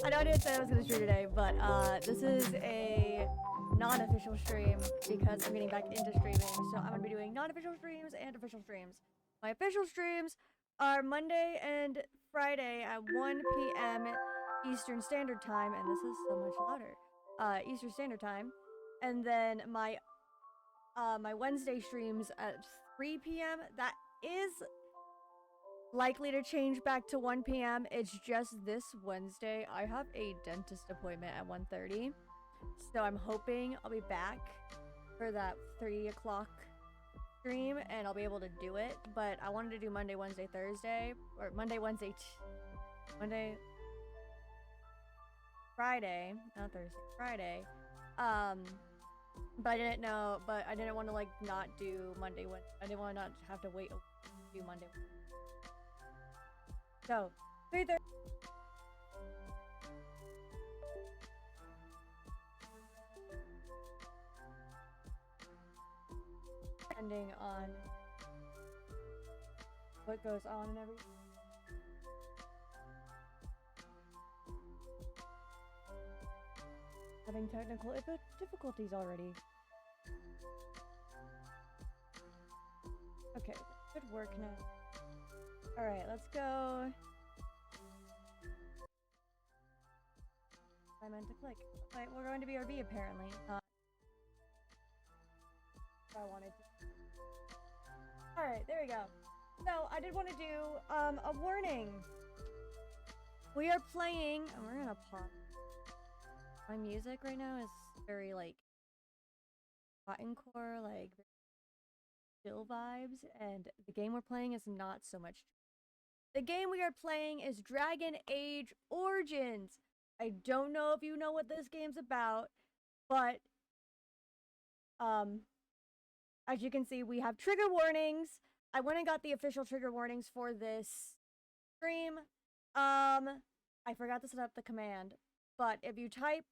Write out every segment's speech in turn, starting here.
I know I didn't say I was gonna stream today, but this is a non-official stream because I'm getting back into streaming. So I'm gonna be doing non-official streams and official streams. My official streams are Monday and Friday at 1 p.m. Eastern Standard Time, and this is so much louder. Eastern Standard Time, and then my Wednesday streams at 3 p.m. That is likely to change back to 1 p.m. It's just this Wednesday I have a dentist appointment at 1:30. So I'm hoping I'll be back for that 3 o'clock stream and I'll be able to do it. But I wanted to do Monday, Wednesday, Thursday. Or Monday, Wednesday, Monday, Friday. Not Thursday, Friday. But I didn't know, but I didn't want to like not do Monday, Wednesday. I didn't want to not have to wait to do Monday. So, 3:30. Depending on what goes on and everything. Having technical difficulties already. Okay, good work now. Alright, let's go. I meant to click. Right, we're going to BRB apparently. I wanted to. Alright, there we go. So, I did want to do a warning. We are playing, and we're gonna pause. My music right now is very like cotton core, like chill vibes, and the game we're playing is not so much. The game we are playing is BearenAge Origins. I don't know if you know what this game's about, but as you can see, we have trigger warnings. I went and got the official trigger warnings for this stream. I forgot to set up the command, but if you type,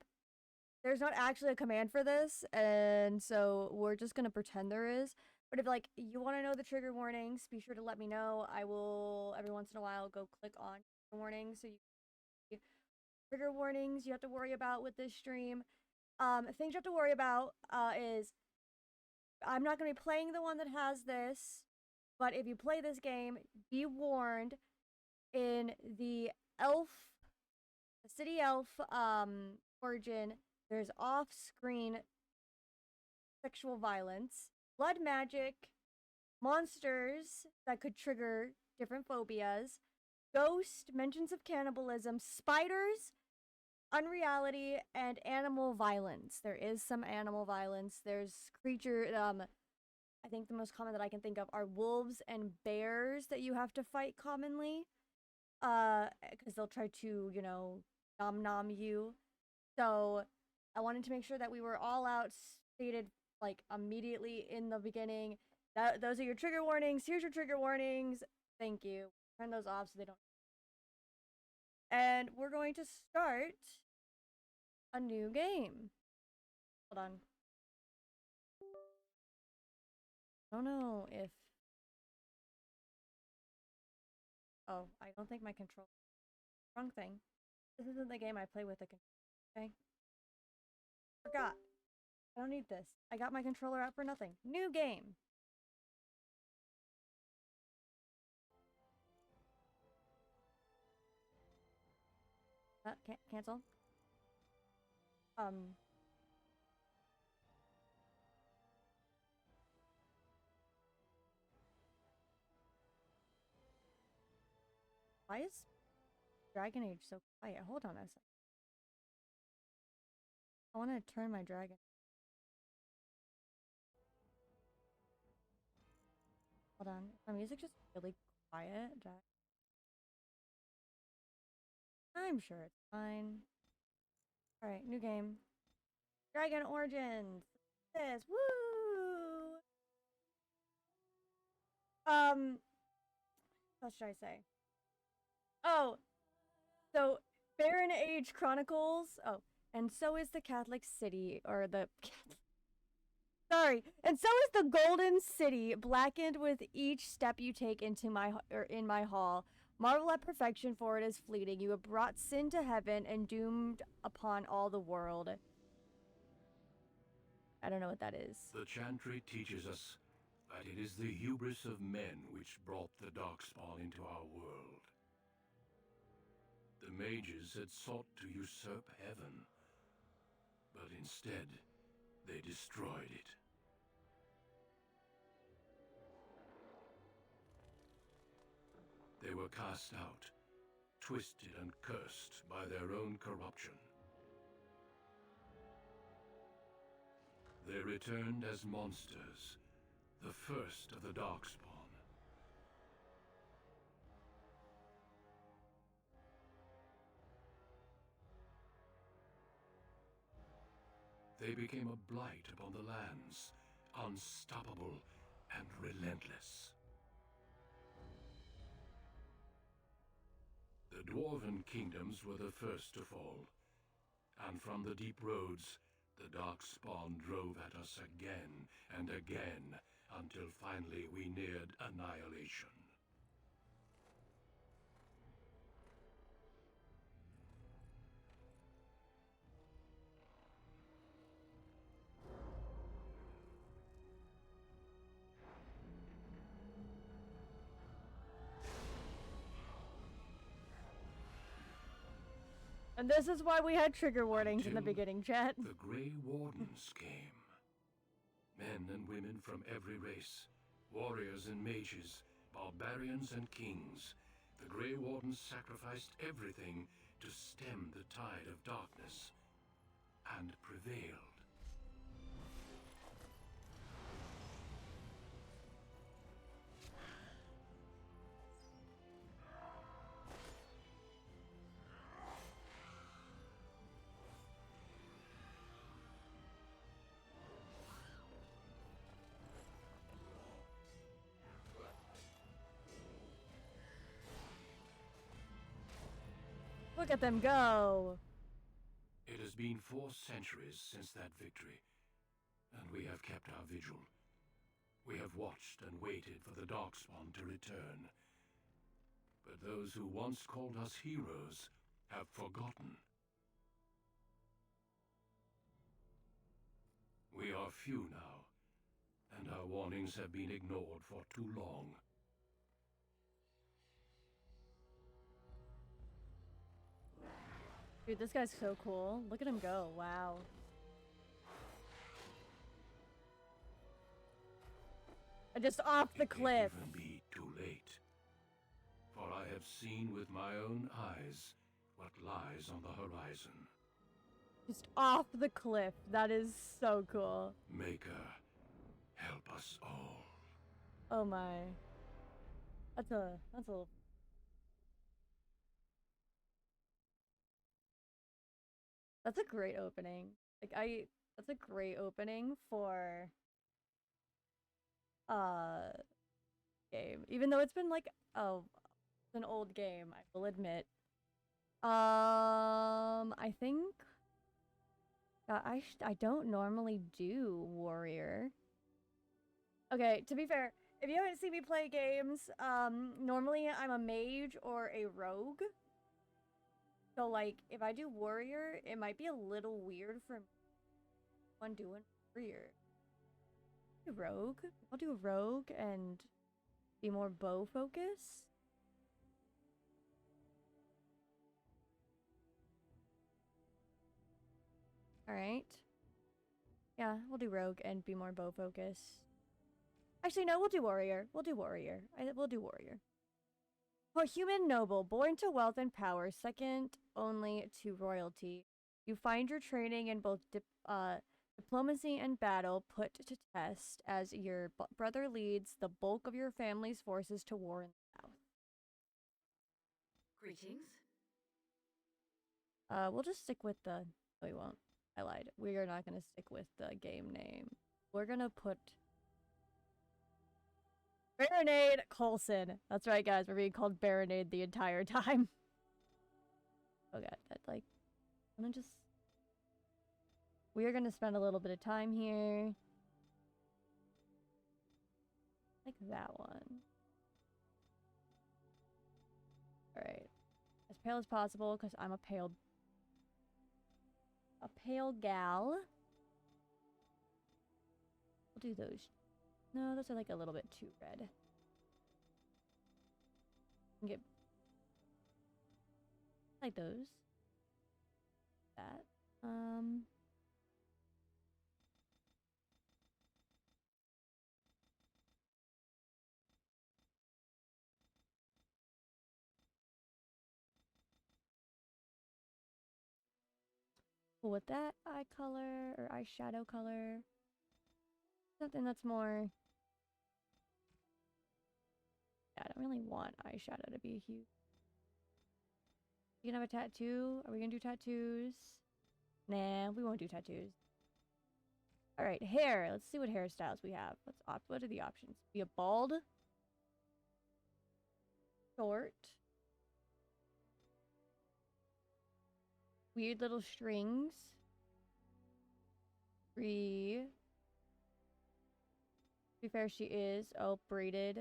there's not actually a command for this, and so we're just gonna pretend there is. But if like you want to know the trigger warnings, be sure to let me know. I will every once in a while go click on trigger warnings so you can see trigger warnings you have to worry about with this stream. Things you have to worry about is I'm not going to be playing the one that has this, but if you play this game, be warned in the city elf origin, there's off-screen sexual violence, blood magic, monsters that could trigger different phobias, ghost, mentions of cannibalism, spiders, unreality, and animal violence. There is some animal violence. There's creature, I think the most common that I can think of are wolves and bears that you have to fight commonly. Because they'll try to, you know, nom you. So I wanted to make sure that we were all out stated like immediately in the beginning. Those are your trigger warnings. Here's your trigger warnings. Thank you. Turn those off so they don't. And we're going to start a new game. Hold on. I don't know if... Oh, I don't think my control... Wrong thing. This isn't the game I play with the controller, okay? Forgot. I don't need this. I got my controller out for nothing. New game. Cancel. Why is BearenAge so quiet? Hold on a sec. I want to turn my dragon. Hold on. Is my music just really quiet? I'm sure it's fine. Alright, new game. Dragon Origins. This. Woo! What should I say? Oh, so BearenAge Chronicles. Oh, and so is the Catholic City, or the Sorry. And so is the golden city, blackened with each step you take into in my hall. Marvel at perfection, for it is fleeting. You have brought sin to heaven and doomed upon all the world. I don't know what that is. The chantry teaches us that it is the hubris of men which brought the Darkspawn into our world. The mages had sought to usurp heaven, but instead, they destroyed it. They were cast out, twisted and cursed by their own corruption. They returned as monsters, the first of the Darkspawn. They became a blight upon the lands, unstoppable and relentless. The dwarven kingdoms were the first to fall, and from the deep roads, the Darkspawn drove at us again and again, until finally we neared annihilation. And this is why we had trigger warnings in the beginning, chat. The Grey Wardens came. Men and women from every race, warriors and mages, barbarians and kings. The Grey Wardens sacrificed everything to stem the tide of darkness, and prevailed. Look at them go! It has been 4 centuries since that victory, and we have kept our vigil. We have watched and waited for the Darkspawn to return. But those who once called us heroes have forgotten. We are few now, and our warnings have been ignored for too long. Dude, this guy's so cool. Look at him go. Wow. And just off the cliff. It may even be too late. For I have seen with my own eyes what lies on the horizon. Just off the cliff. That is so cool. Maker, help us all. Oh my. That's a That's a great opening. That's a great opening for game. Even though it's been like it's an old game, I will admit. I think I don't normally do warrior. Okay, to be fair, if you haven't seen me play games, normally I'm a mage or a rogue. So, like, if I do warrior, it might be a little weird for one doing warrior. Do rogue. I'll do rogue and be more bow focused. Alright. Yeah, we'll do rogue and be more bow focused. Actually, no, we'll do warrior. We'll do warrior. We'll do warrior. For human noble, born to wealth and power, second only to royalty, you find your training in both diplomacy and battle put to test as your brother leads the bulk of your family's forces to war in the south. Greetings. We'll just stick with the... No, we won't. I lied. We are not going to stick with the game name. We're going to put... BearenAge Coulson. That's right, guys. We're being called BearenAge the entire time. Oh god, that like... I'm gonna just... We are gonna spend a little bit of time here. Like that one. Alright. As pale as possible, because I'm a pale gal. We'll do those. No, those are like a little bit too red. Get like those. That. Cool with that eye color or eyeshadow color. Something that's more. Yeah, I don't really want eyeshadow to be huge. You gonna have a tattoo? Are we gonna do tattoos? Nah, we won't do tattoos. Alright, hair. Let's see what hairstyles we have. What are the options? Be a bald. Short. Weird little strings. Free. To be fair, she is. Oh, braided.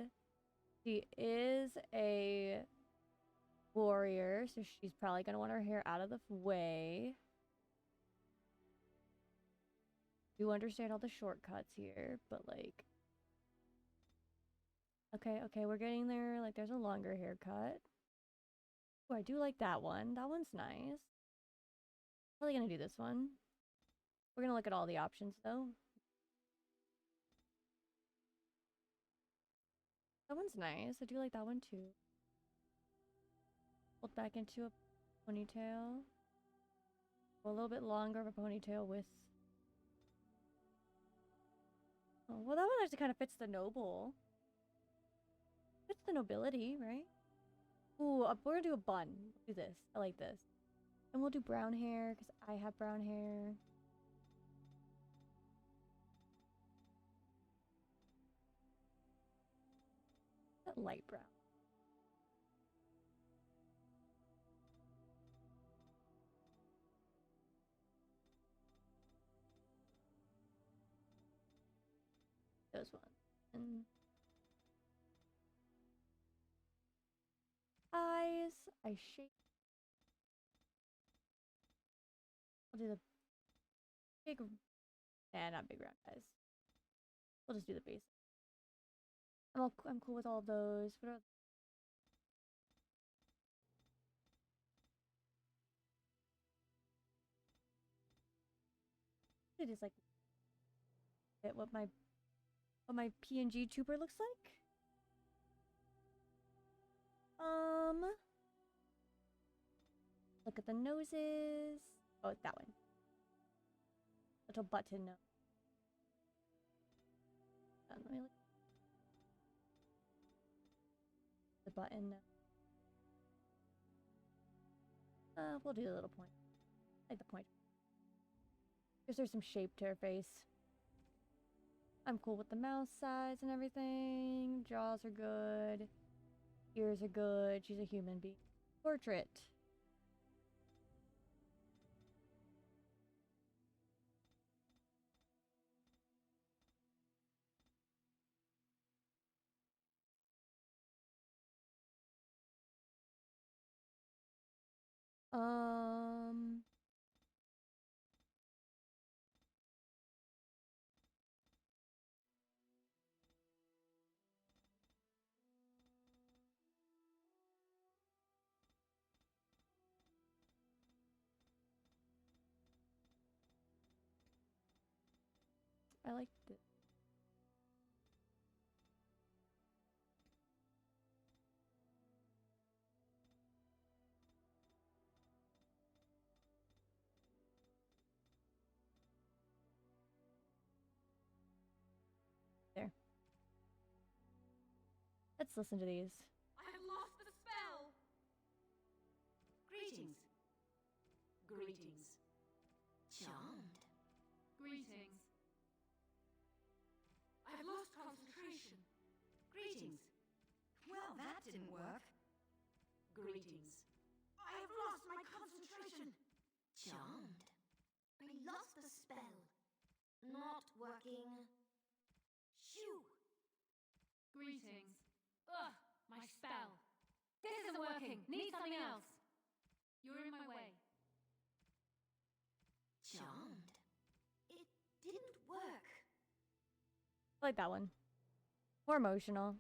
She is a warrior, so she's probably gonna want her hair out of the way. Do understand all the shortcuts here, but like, okay, we're getting there. Like, there's a longer haircut. Oh, I do like that one. That one's nice. Probably gonna do this one. We're gonna look at all the options though. That one's nice. I do like that one too. Pulled back into a ponytail. A little bit longer of a ponytail with. Oh, well, that one actually kind of fits the noble. Fits the nobility, right? Ooh, we're gonna do a bun. Do this. I like this. And we'll do brown hair because I have brown hair. That light brown. Those ones. And eyes. I shape. I'll do the big. Nah, not big round eyes. We'll just do the base. I'm cool with all of those. What are it is like what my PNG tuber looks like? Look at the noses. Oh, it's that one. Little button nose. Let me look. The button nose. We'll do the little point. Like the point. Because there's some shape to her face. I'm cool with the mouth size and everything. Jaws are good. Ears are good. She's a human being. Portrait. I like this. There. Let's listen to these. I have lost the spell! Greetings. Greetings. Charmed. Greetings. I have lost concentration. Greetings. Well, that didn't work. Greetings. I have lost my concentration. Charmed. I lost the spell. Not working. Shoo! Greetings. Ugh, my spell. This isn't working. Need something else. You're in my way. Charmed. It didn't work. I like that one. More emotional.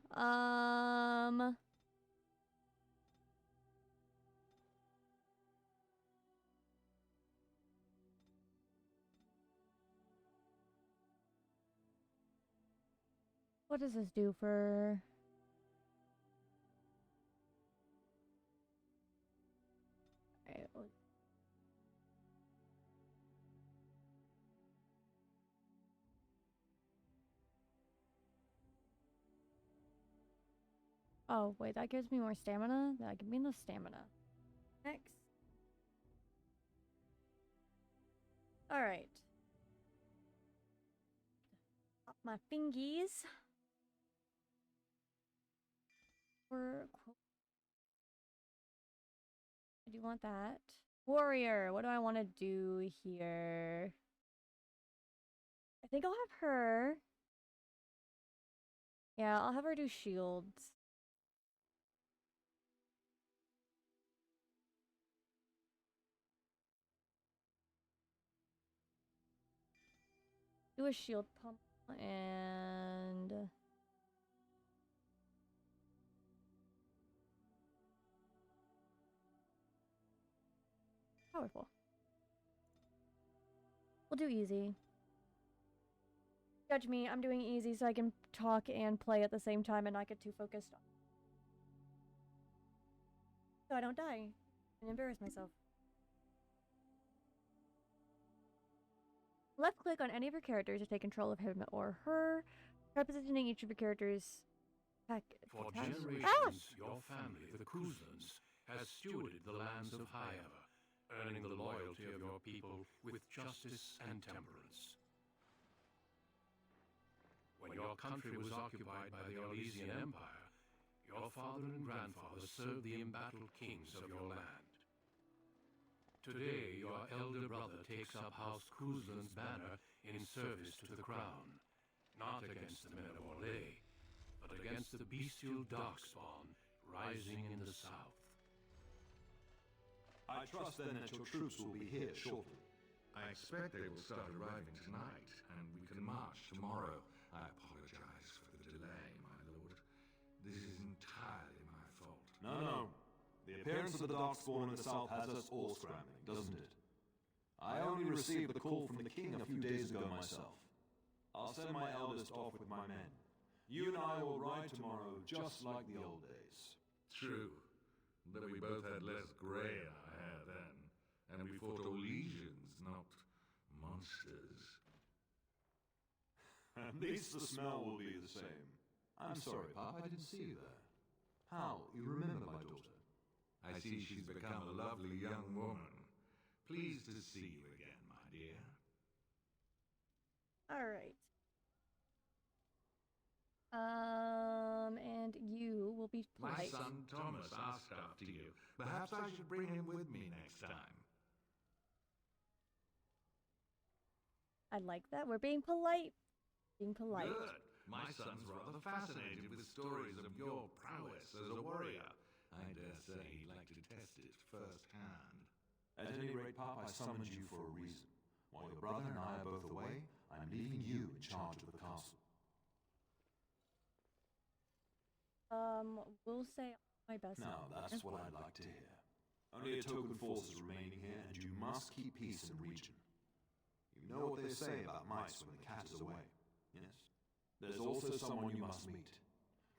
What does this do for... Alright, oh, wait, that gives me more stamina? That gives me the stamina. Next. Alright. Pop my fingies. I do want that. Warrior, what do I want to do here? I think I'll have her. Yeah, I'll have her do shields. Do a shield pump and... powerful. We'll do easy. Judge me, I'm doing easy so I can talk and play at the same time and not get too focused on. So I don't die and embarrass myself. Left click on any of your characters to take control of him or her. Try positioning each of your characters. For generations, your family, the Kuzlans, has stewarded the lands of Highever, earning the loyalty of your people with justice and temperance. When your country was occupied by the Orlesian Empire, your father and grandfather served the embattled kings of your land. Today, your elder brother takes up House Kuzlan's banner in service to the crown, not against the men of Orlais, but against the bestial darkspawn rising in the south. I trust then that your troops will be here shortly. I expect they will start arriving tonight, and we can march tomorrow. I apologize for the delay, my lord. This is entirely my fault. No. The appearance of the Darkspawn in the south has us all scrambling, doesn't it? I only received the call from the king a few days ago myself. I'll send my eldest off with my men. You and I will ride tomorrow just like the old days. True, but we both had less grey in our hair then, and we fought Orlesians, not monsters. At least the smell will be the same. I'm sorry, Pop, I didn't see you there. How? You remember my daughter? I see she's become a lovely young woman. Pleased to see you again, my dear. Alright. And you will be My polite. son Thomas asked after you. Perhaps I should bring him with me next time. I like that. We're being polite. Being polite. Good. My son's rather fascinated with stories of your prowess as a warrior. I dare say he'd like to test it firsthand. At any rate, Pop, I summoned you for a reason. While your brother and I are both away, I'm leaving you in charge of the castle. We'll say my best. Now, that's what I'd like to hear. Only a token force is remaining here, and you must keep peace in the region. You know what they say about mice when the cat is away, yes? There's also someone you must meet.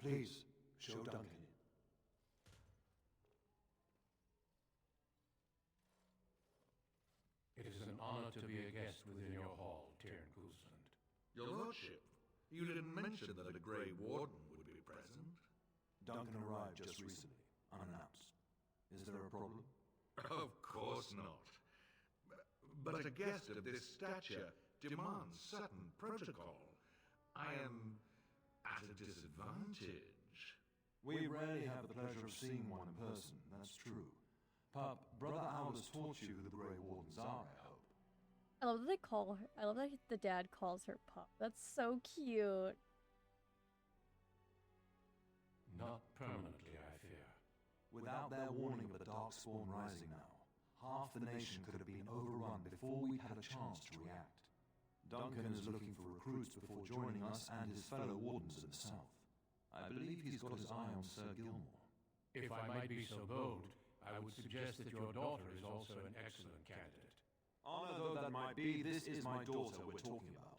Please, show Duncan in. It is an honor to be a guest within your hall, Tyrion Kuzland. Your lordship, you didn't mention that the Grey Warden would be present. Duncan arrived just recently, unannounced. Is there a problem? Of course not. But a guest of this stature demands certain protocol. I am at a disadvantage. We rarely have the pleasure of seeing one in person, that's true. Pup, Brother Aldous taught you who the Grey Wardens are, I hope. I love that they call her. I love that the dad calls her Pup. That's so cute. Not permanently, I fear. Without their warning of the Darkspawn rising now, half the nation could have been overrun before we'd had a chance to react. Duncan is looking for recruits before joining us and his fellow wardens in the south. I believe he's got his eye on Sir Gilmore. If I might be so bold, I would suggest that your daughter is also an excellent candidate. Honor though that might be, this is my daughter we're talking about.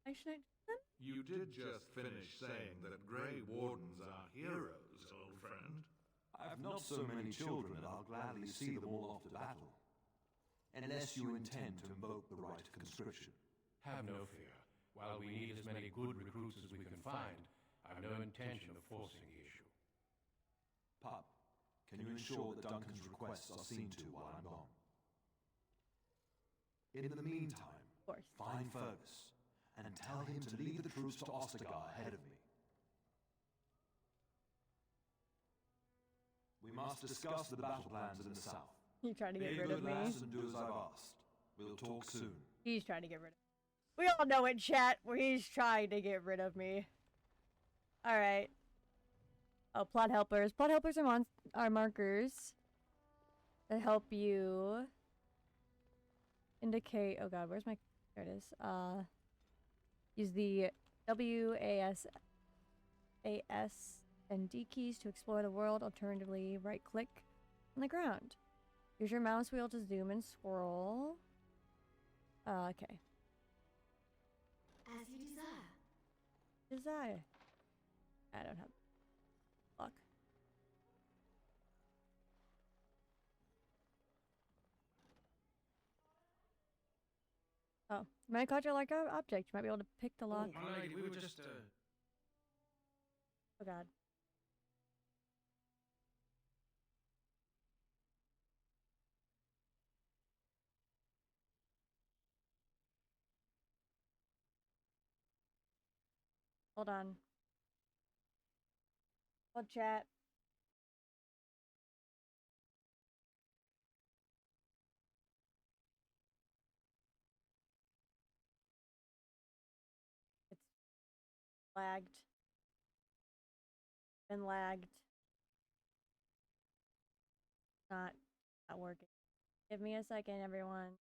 I shouldn't. You did just finish saying that Grey Wardens are heroes, old friend. I've not so many children that I'll gladly see them all off to battle. Unless you intend to invoke the right of conscription. Have no fear. While we need as many good recruits as we can find, I've no intention of forcing the issue. Pup, can you ensure that Duncan's requests are seen to while I'm gone? In the meantime, Of course. find Fergus, and tell him to lead the troops to Ostagar ahead of me. We must discuss the battle plans in the south. You trying to get Be rid good of me? lass and do as I've asked. We'll talk soon. He's trying to get rid of me. We all know it, chat. Where he's trying to get rid of me. Alright. Oh, plot helpers. Plot helpers are markers that help you indicate. Oh god, where's my. There it is. Use the WASD and D keys to explore the world. Alternatively, right click on the ground. Use your mouse wheel to zoom and scroll. Okay. As you desire. Desire. I don't have luck. Oh, you might have caught your like object. You might be able to pick the lock. Oh, my lady, we were just, Oh god. Hold on. Hold chat. It's lagged. Been lagged. Not working. Give me a second, everyone.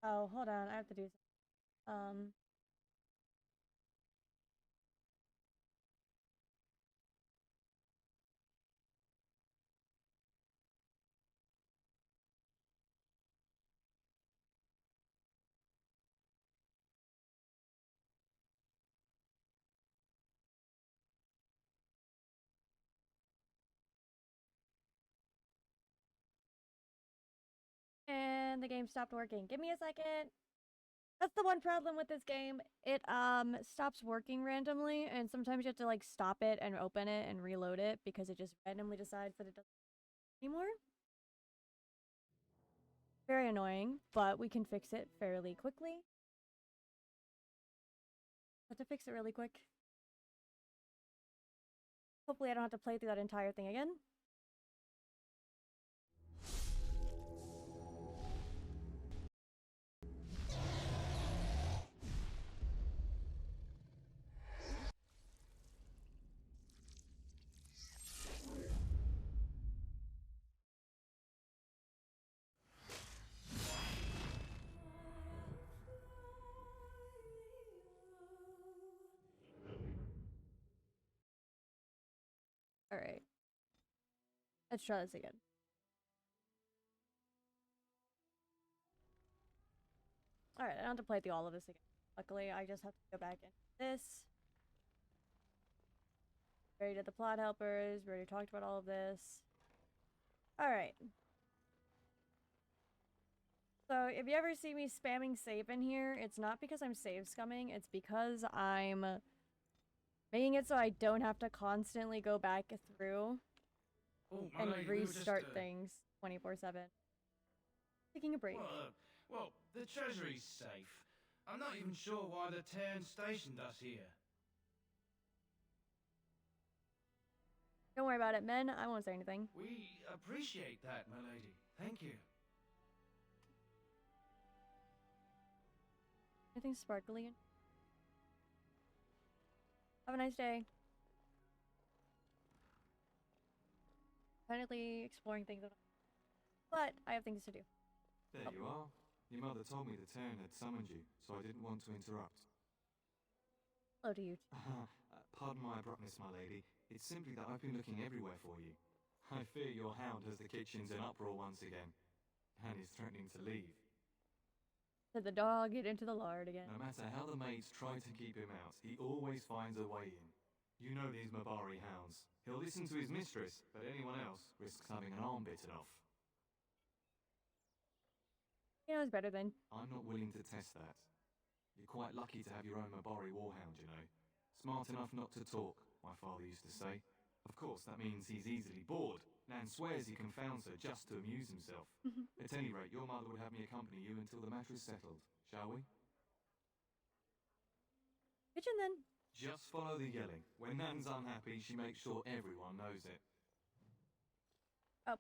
Oh, hold on. I have to do something. And the game stopped working. Give me a second. That's the one problem with this game. It stops working randomly, and sometimes you have to like stop it and open it and reload it because it just randomly decides that it doesn't anymore. Very annoying, but we can fix it fairly quickly. Have to fix it really quick. Hopefully I don't have to play through that entire thing again. Alright. Let's try this again. Alright, I don't have to play through all of this again. Luckily, I just have to go back into this. We already did the plot helpers. We already talked about all of this. Alright. So, if you ever see me spamming save in here, it's not because I'm save scumming. It's because I'm making it so I don't have to constantly go back through and restart things 24/7. Taking a break. Well, the treasury's safe. I'm not even sure why the town stationed us here. Don't worry about it, men. I won't say anything. We appreciate that, my lady. Thank you. Anything sparkly? Have a nice day. Finally exploring things, but I have things to do. There you are. Your mother told me the Terran had summoned you, so I didn't want to interrupt. Hello to you. Pardon my abruptness, my lady. It's simply that I've been looking everywhere for you. I fear your hound has the kitchens in uproar once again, and is threatening to leave. Did the dog get into the lard again? No matter how the maids try to keep him out, he always finds a way in. You know these Mabari hounds. He'll listen to his mistress, but anyone else risks having an arm bitten off. He knows better than. I'm not willing to test that. You're quite lucky to have your own Mabari warhound, you know. Smart enough not to talk, my father used to say. Of course, that means he's easily bored. Nan swears he confounds her just to amuse himself. At any rate, your mother would have me accompany you until the matter is settled, shall we? Kitchen then. Just follow the yelling. When Nan's unhappy, she makes sure everyone knows it. Oh.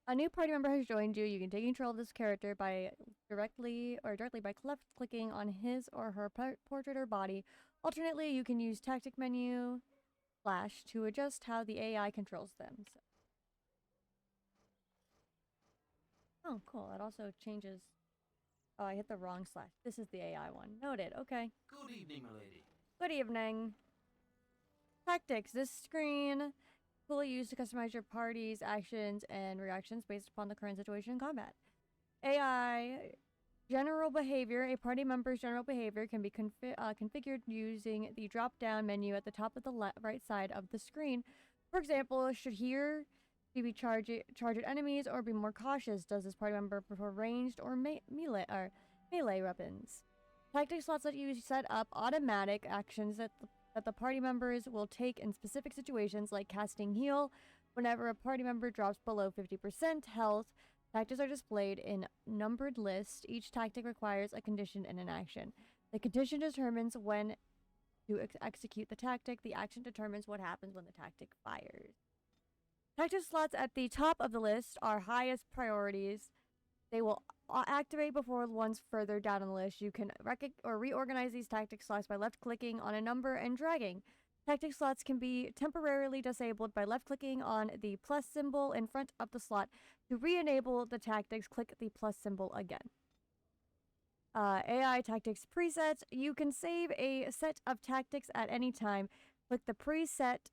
A new party member has joined you. You can take control of this character by directly by left-clicking on his or her portrait or body. Alternately, you can use tactic menu / to adjust how the AI controls them. So. Oh, cool. It also changes. Oh, I hit the wrong /. This is the AI one. Noted. Okay. Good evening, my lady. Good evening. Tactics. This screen fully used to customize your party's actions and reactions based upon the current situation in combat. AI general behavior. A party member's general behavior can be configured using the drop-down menu at the top of the right side of the screen. For example, should here be charge at enemies or be more cautious? Does this party member prefer ranged or melee weapons? Tactic slots let you set up automatic actions that the party members will take in specific situations, like casting heal. Whenever a party member drops below 50% health, tactics are displayed in numbered lists. Each tactic requires a condition and an action. The condition determines when to execute the tactic. The action determines what happens when the tactic fires. Tactic slots at the top of the list are highest priorities. They will activate before ones further down on the list. You can reorganize these tactic slots by left-clicking on a number and dragging. Tactic slots can be temporarily disabled by left-clicking on the plus symbol in front of the slot. To re-enable the tactics, click the plus symbol again. AI tactics presets. You can save a set of tactics at any time. Click the preset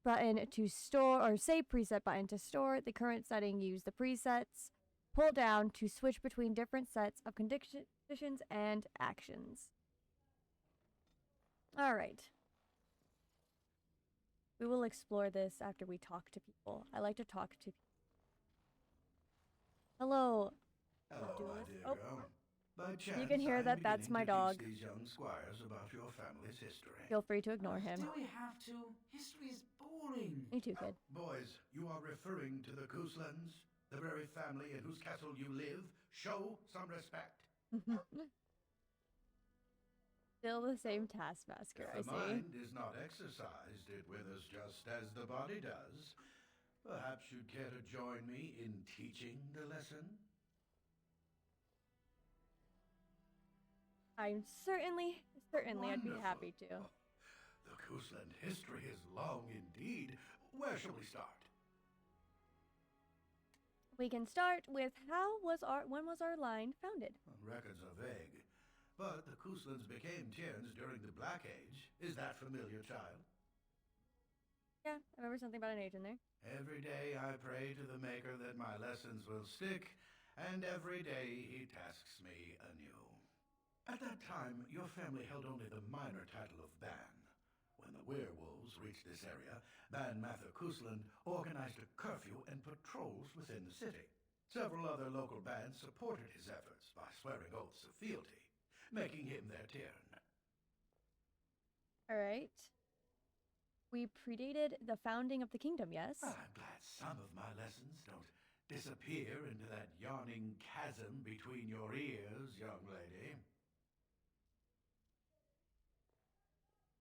button to store, or save preset button to store the current setting. Use the presets. Pull down to switch between different sets of conditions and actions. Alright. We will explore this after we talk to people. I like to talk to people. Hello. Hello, my dear Oh. girl. By chance, You can hear I'm that that's beginning my to dog. teach these young squires about your family's history. Feel free to ignore him. Do we have to? History is boring. Me too, kid. Boys, you are referring to the Couslands, the very family in whose castle you live. Show some respect. Still the same taskmaster, I If the see. mind is not exercised, it withers just as the body does. Perhaps you'd care to join me in teaching the lesson? I'm certainly I'd be happy to. Oh, the Cousland history is long indeed. Where shall we start? We can start with when was our line founded? Records are vague, but the Couslands became Tierns during the Black Age. Is that familiar, child? Yeah, I remember something about an age in there. Every day I pray to the Maker that my lessons will stick, and every day he tasks me anew. At that time, your family held only the minor title of Ban. When the werewolves reached this area, Ban Mather Cousland organized a curfew and patrols within the city. Several other local bands supported his efforts by swearing oaths of fealty, making him their Tiern. Alright. We predated the founding of the kingdom, yes? I'm glad some of my lessons don't disappear into that yawning chasm between your ears, young lady.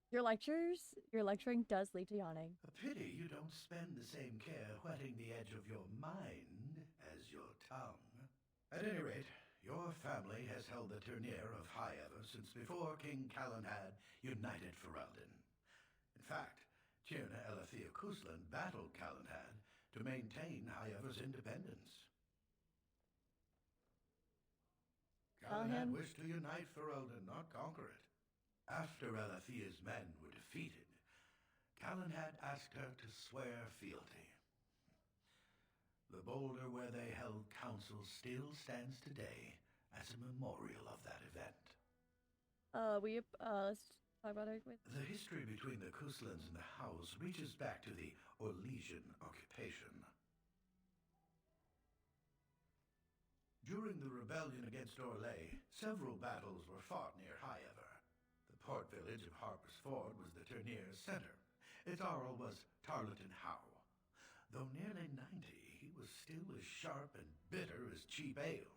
Your lecturing does lead to yawning. A pity you don't spend the same care whetting the edge of your mind as your tongue. At any rate, Your family has held the Turnier of High Ever since before King Calenhad united Ferelden. In fact, Tierna Elethea Kuslan battled Calenhad to maintain High Ever's independence. Calenhad wished to unite Ferelden, not conquer it. After Elethea's men were defeated, Calenhad asked her to swear fealty. The boulder where they held council still stands today as a memorial of that event. Let's talk about it. The history between the Kuslans and the House reaches back to the Orlesian occupation. During the rebellion against Orlais, several battles were fought near High Ever. The port village of Harper's Ford was the Turnier's center. Its Jarl was Tarleton Howe. Though nearly 90, he was still as sharp and bitter as cheap ale.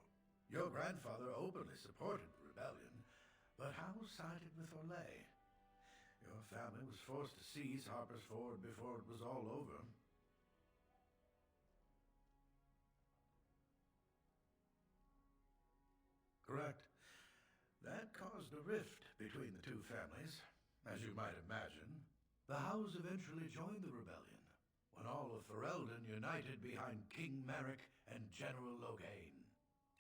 Your grandfather openly supported the rebellion, but Howe sided with Orlais. Your family was forced to seize Harper's Ford before it was all over. Correct. That caused a rift between the two families, as you might imagine. The Howes eventually joined the rebellion, when all of Ferelden united behind King Merrick and General Loghain.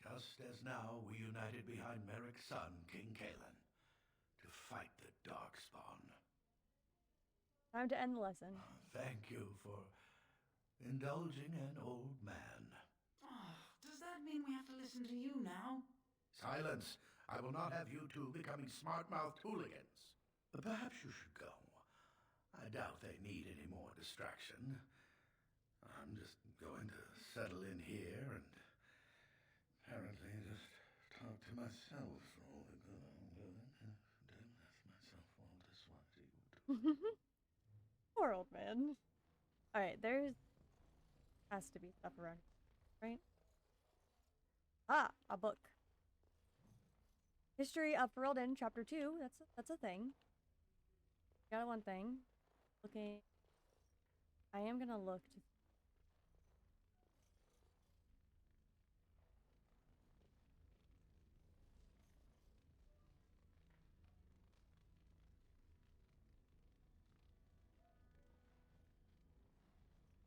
Just as now we united behind Merrick's son, King Cailan, to fight the Darkspawn. Time to end the lesson. Thank you for indulging an old man. Oh, does that mean we have to listen to you now? Silence! I will not have you two becoming smart-mouthed hooligans. Perhaps you should go. I doubt they need any more distraction. I'm just going to settle in here and apparently just talk to myself for all the good I'm doing. Then left myself all this while you. Poor old man. Alright, there's has to be stuff around here, right? Ah, a book. History of Ferelden, Chapter 2. That's a thing. Got one thing. Looking. I am gonna look to.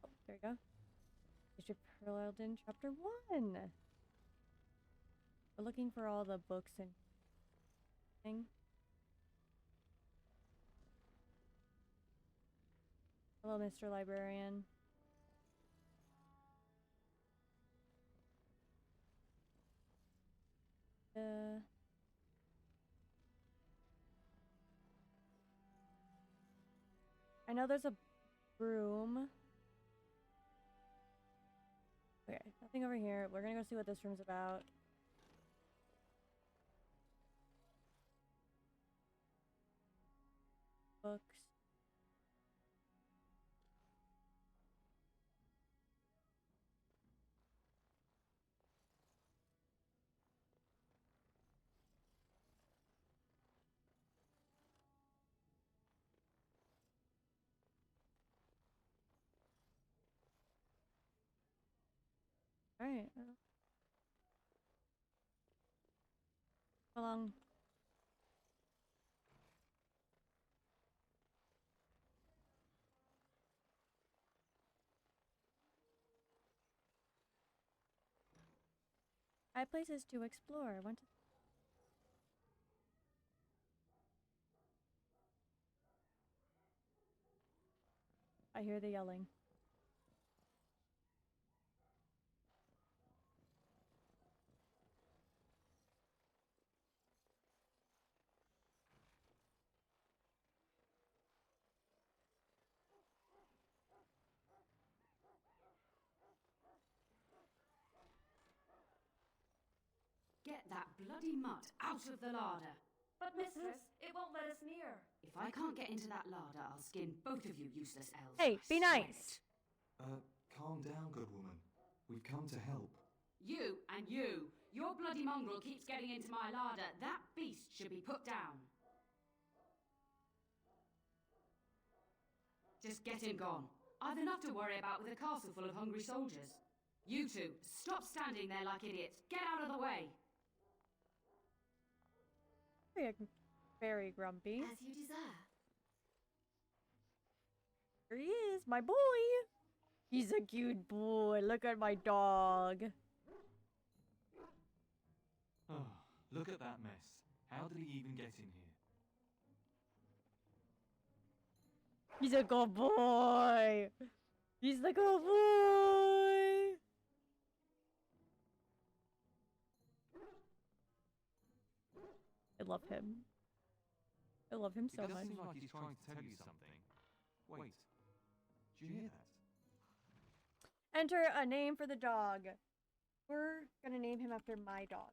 Oh, there you go. History of Ferelden, Chapter 1. We're looking for all the books and thing. Hello, Mr. Librarian. I know there's a broom. Okay, nothing over here. We're gonna go see what this room's about. Books. All right. How long? I have places to explore. I want to. I hear the yelling. Get that bloody mutt out of the larder. But mistress, it won't let us near. If I can't get into that larder, I'll skin both of you useless elves. Hey, be nice. Calm down, good woman. We've come to help. You and you. Your bloody mongrel keeps getting into my larder. That beast should be put down. Just get him gone. I've enough to worry about with a castle full of hungry soldiers. You two, stop standing there like idiots. Get out of the way. Very grumpy. As you desire. Here he is, my boy. He's a cute boy. Look at my dog. Oh, look at that mess. How did he even get in here? He's a good boy. He's the good boy. I love him. I love him so It does much. seem like he's trying to tell you something. Wait, do you hear that? Enter a name for the dog. We're gonna name him after my dog.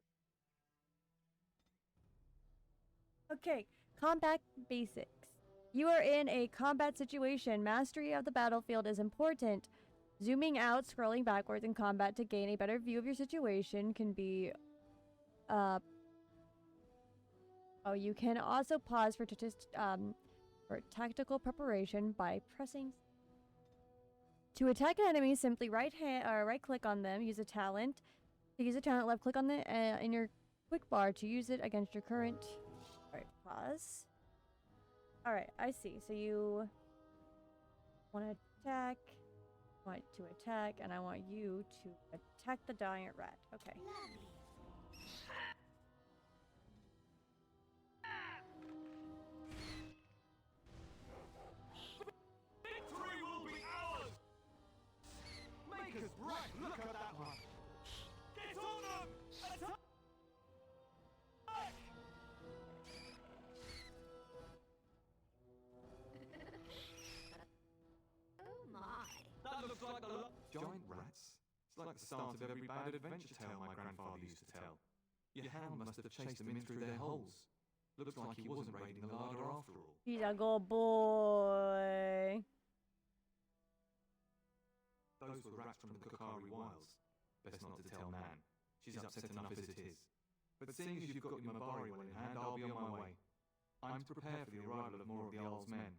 Okay, combat basics. You are in a combat situation. Mastery of the battlefield is important. Zooming out, scrolling backwards in combat to gain a better view of your situation can be... Oh, you can also pause for tactical preparation by pressing... To attack an enemy, simply right click on them. Use a talent. To use a talent, left click on the in your quick bar to use it against your current. All right, pause. All right, I see. So you want to attack, and I want you to attack the giant rat. Okay. Victory will be ours! Make us bright! Look at that one! Get on them! Attack! Oh my. That looks like the Giant rats? It's like the start of every bad adventure tale my grandfather used to tell. Your hound must have chased them in through their holes. Looks like he wasn't raiding the larder after all. He's a good boy. Those were rats from the Kokari Wilds. Best not to tell Nan. She's upset enough as it is. But seeing as you've got your Mabari well in hand, I'll be on my way. I'm to prepare for the arrival of more of the Jarl's men.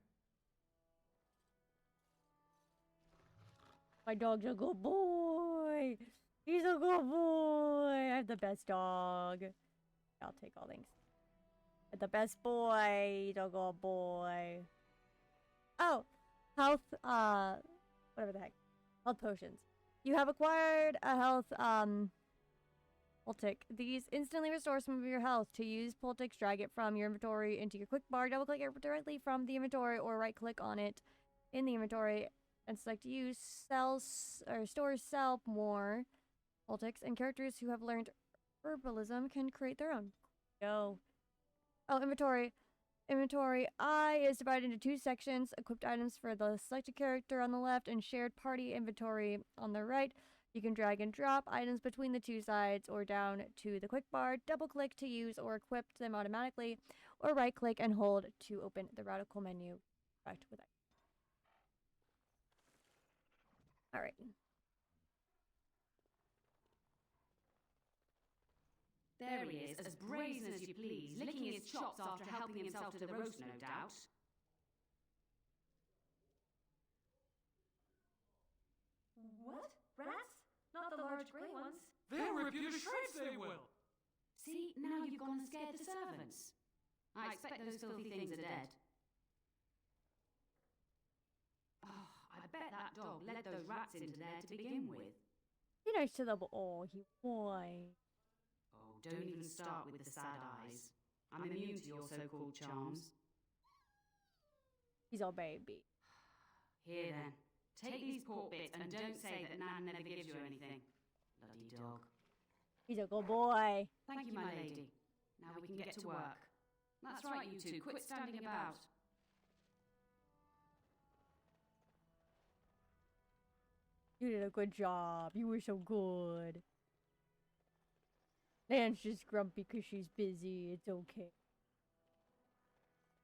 My dog's a good boy. He's a good boy. I have the best dog. I'll take all things. The best boy. He's a good boy. Oh, health. Whatever the heck. Health potions. You have acquired a health. Pultic. These instantly restore some of your health. To use Pultics, drag it from your inventory into your quick bar. Double click it directly from the inventory, or right click on it in the inventory and select use store sell more Pultics, and characters who have learned herbalism can create their own. Go. Oh, inventory. Inventory I is divided into two sections. Equipped items for the selected character on the left and shared party inventory on the right. You can drag and drop items between the two sides or down to the quick bar. Double click to use or equip them automatically, or right click and hold to open the radical menu. Back with that. All right. There he is, as brazen as you please, licking his chops after helping himself to the roast, no doubt. What? Rats? Not the large grey ones? They'll rip you to shreds, they will! See, now you've gone and scared the servants. I expect those filthy things are dead. Oh, I bet that dog led those rats into there to begin with. Be nice to the boy. Oh, don't even start with the sad eyes. I'm immune to your so-called charms. He's our baby. Here then, take these pork bits and don't say that Nan never gives you anything. Bloody dog. He's a good boy. Thank you, my lady. Now we can get to work. That's right, you two. Quit standing about. You did a good job. You were so good. Nan's just grumpy because she's busy. It's okay.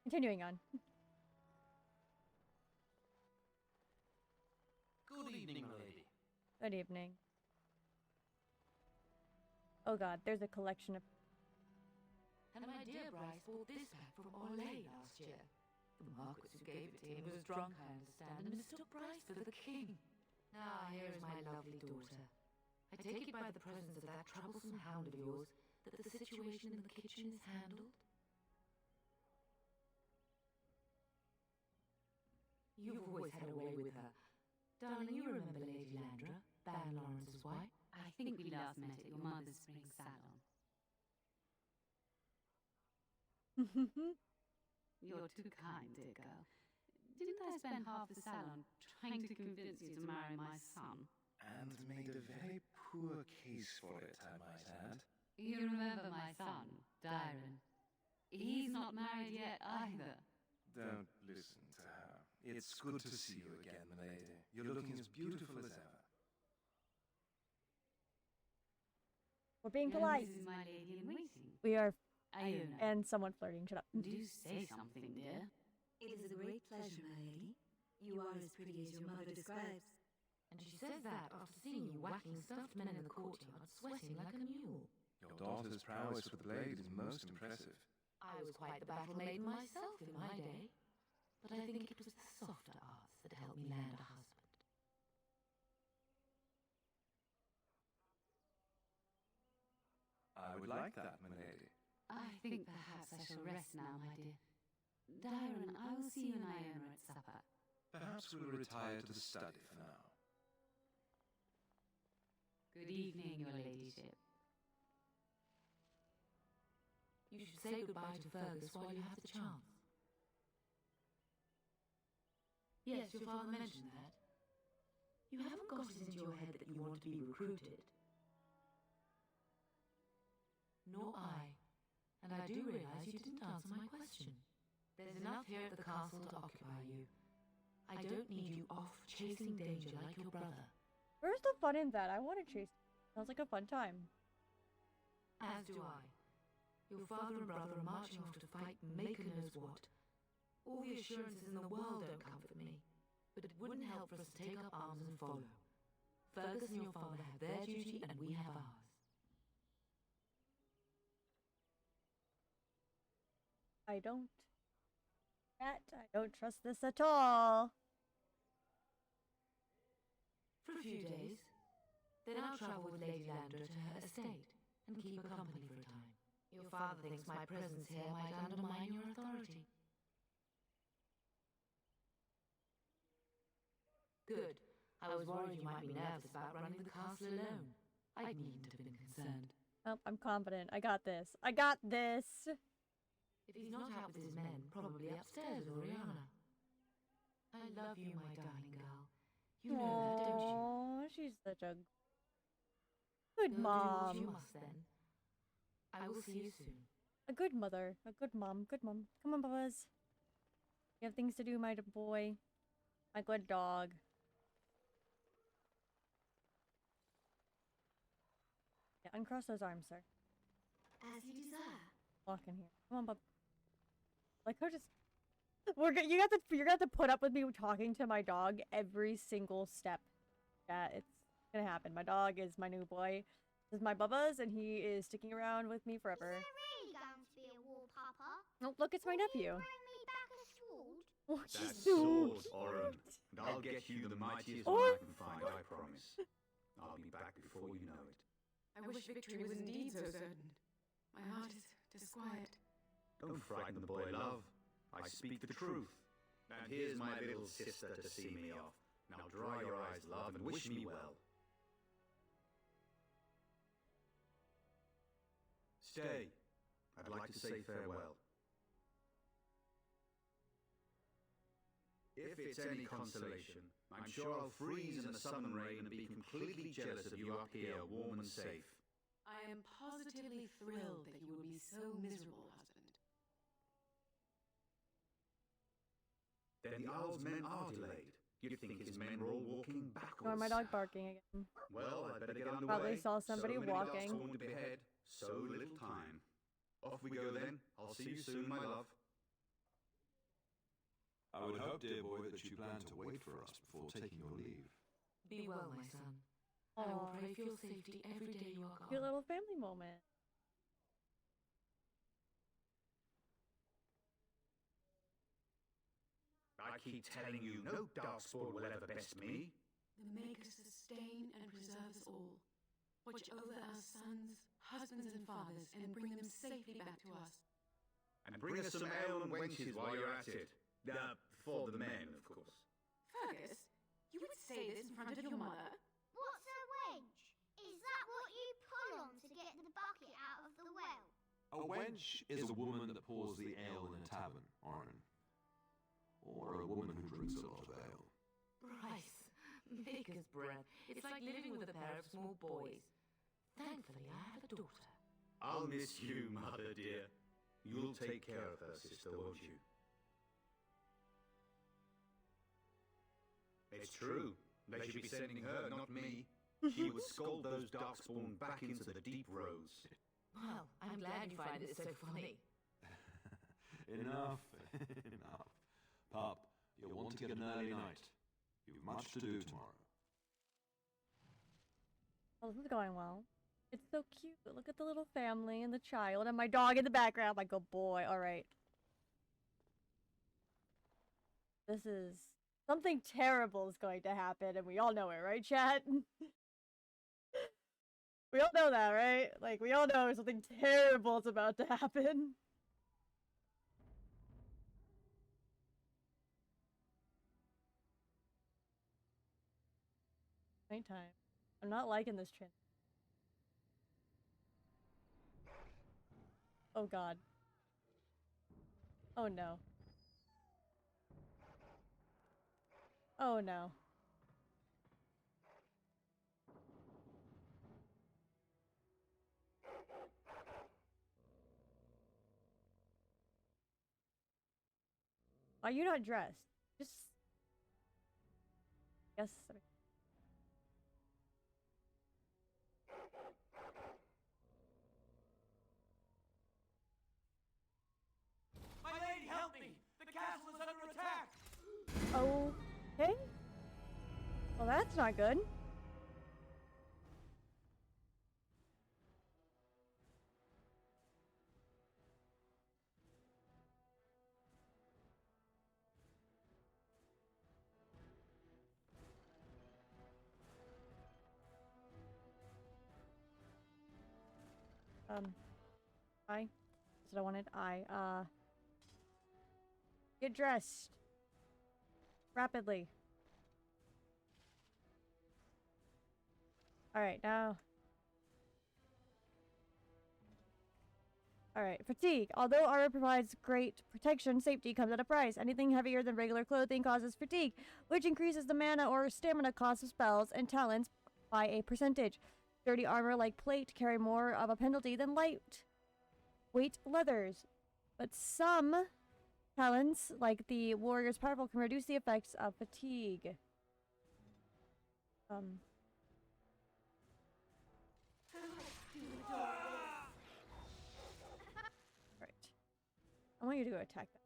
Continuing on. Good evening, my lady. Good evening. Oh god, there's a collection of... And my dear Bryce bought this back from Orlais last year. The Marquis who gave it to him was drunk, I understand, and mistook Bryce for the king. Now, here is my lovely daughter. I take it by the presence of that troublesome hound of yours that the situation in the kitchen is handled? always had a way with her. Darling, you remember Lady Landra, Ban Lawrence's wife? I think we last met at your mother's spring salon. You're too kind, dear girl. Didn't I spend half the salon trying to convince you to marry my son? And made a very poor case for it, I might add. You remember my son, Dyron. He's not married yet either. Don't listen to her. It's good to see you again, milady. You're looking as beautiful as ever. We're being polite. This is my lady in waiting. We are. Iona. And someone flirting. Shut up. Do say something, dear. It is a great pleasure, my lady. You are as pretty as your mother describes. And she says that after seeing you whacking stuffed men in the courtyard, sweating like a mule. Your daughter's prowess with the blade is most impressive. I was quite the battle maiden myself in my day, but I think it was the softer arts that helped me land a husband. I would like that, milady. I think perhaps I shall rest now, my dear. Dyron, I will see you and Iona at supper. Perhaps we'll retire to the study for now. Good evening, your ladyship. You should say goodbye to Fergus while you have the chance. Yes, your father mentioned that. You haven't got it into your head that you want to be recruited. Nor I. And I do realize you didn't answer my question. There's enough here at the castle to occupy you. I don't need you off chasing danger like your brother. Where's the fun in that? I want to chase. Sounds like a fun time. As do I. Your father and brother are marching off to fight Maker knows what. All the assurances in the world don't comfort me, but it wouldn't help for us to take up arms and follow. Fergus and your father have their duty and we have ours. I don't trust this at all. For a few days. Then I'll travel with Lady Landra to her estate and keep her company for a time. Your father thinks my presence here might undermine your authority. Good. I was worried you might be nervous about running the castle alone. I needn't have been concerned. Oh, I'm confident. I got this. I got this. If he's not out with his men, probably upstairs with Oriana. I love you, my darling girl. You know that, don't you? Oh, she's such a good Go mom. do what you must then. I will see you soon. A good mother. A good mom. Good mom. Come on, Bubba's. You have things to do, my boy. My good dog. Yeah, uncross those arms, sir. As you desire. Walk in here. Come on, Bub. Like, her just... You're gonna have to put up with me talking to my dog every single step. Yeah, it's gonna happen. My dog is my new boy. This is my Bubba's, and he is sticking around with me forever. Is there really going to be a war, Papa? Oh, look, it's my nephew. Bring me back a sword? Oh, That she's so sword, Oren. And I'll get you the mightiest Oh. one I can find, I promise. I'll be back before you know it. I wish victory was indeed so certain. My heart is disquiet. Don't frighten the boy, love. I speak the truth. And here's my little sister to see me off. Now dry your eyes, love, and wish me well. Stay. I'd like to say farewell. If it's any consolation, I'm sure I'll freeze in the southern rain and be completely jealous of you up here, warm and safe. I am positively thrilled that you will be so miserable, husband. Then the Owl's men are delayed. You'd think his men were all walking backwards. Or my dog barking again. Well, I'd better get underway. Probably saw somebody so many walking. dogs torn to behead, so little time. Off we go then. I'll see you soon, my love. I would hope, dear boy, that you plan to wait for us before taking your leave. Be well, my son. I will pray for your safety every day you are gone. Cute little family moment. I keep telling you, no darkspawn will ever best me. The Maker sustain and preserve us all. Watch over our sons, husbands and fathers, and bring them safely back to us. And bring us some ale and wenches while you're at it. For the men, of course. Fergus, you would say this in front of your mother? What's a wench? Is that what you pull on to get the bucket out of the well? A wench is a woman that pours the ale in a tavern, Arnon. Or a woman who drinks a lot of ale. Bryce, maker's breath. It's like living with a pair of small boys. Thankfully, I have a daughter. I'll miss you, Mother dear. You'll take care of her, sister, won't you? It's true. They should be sending her, not me. She would scold those darkspawn back into the deep roads. Well, I'm glad you find it so funny. Enough, enough. Pup, you'll want to get an early night. You've much to do tomorrow. Oh, this is going well. It's so cute. Look at the little family and the child and my dog in the background. Like, oh boy, alright. This is... Something terrible is going to happen, and we all know it, right, chat? We all know that, right? Like, we all know something terrible is about to happen. Nighttime. I'm not liking this trend. Oh god. Oh no. Oh no. Are you not dressed? Just... Yes. My lady, help me! The castle is under attack! Okay. Well, that's not good. I. That's what I wanted. Get dressed. Rapidly. Alright, now. Alright, fatigue. Although armor provides great protection, safety comes at a price. Anything heavier than regular clothing causes fatigue, which increases the mana or stamina cost of spells and talents by a percentage. Sturdy armor like plate carry more of a penalty than lightweight leathers. But some talents, like the warrior's powerful, can reduce the effects of fatigue. Right. I want you to go attack that.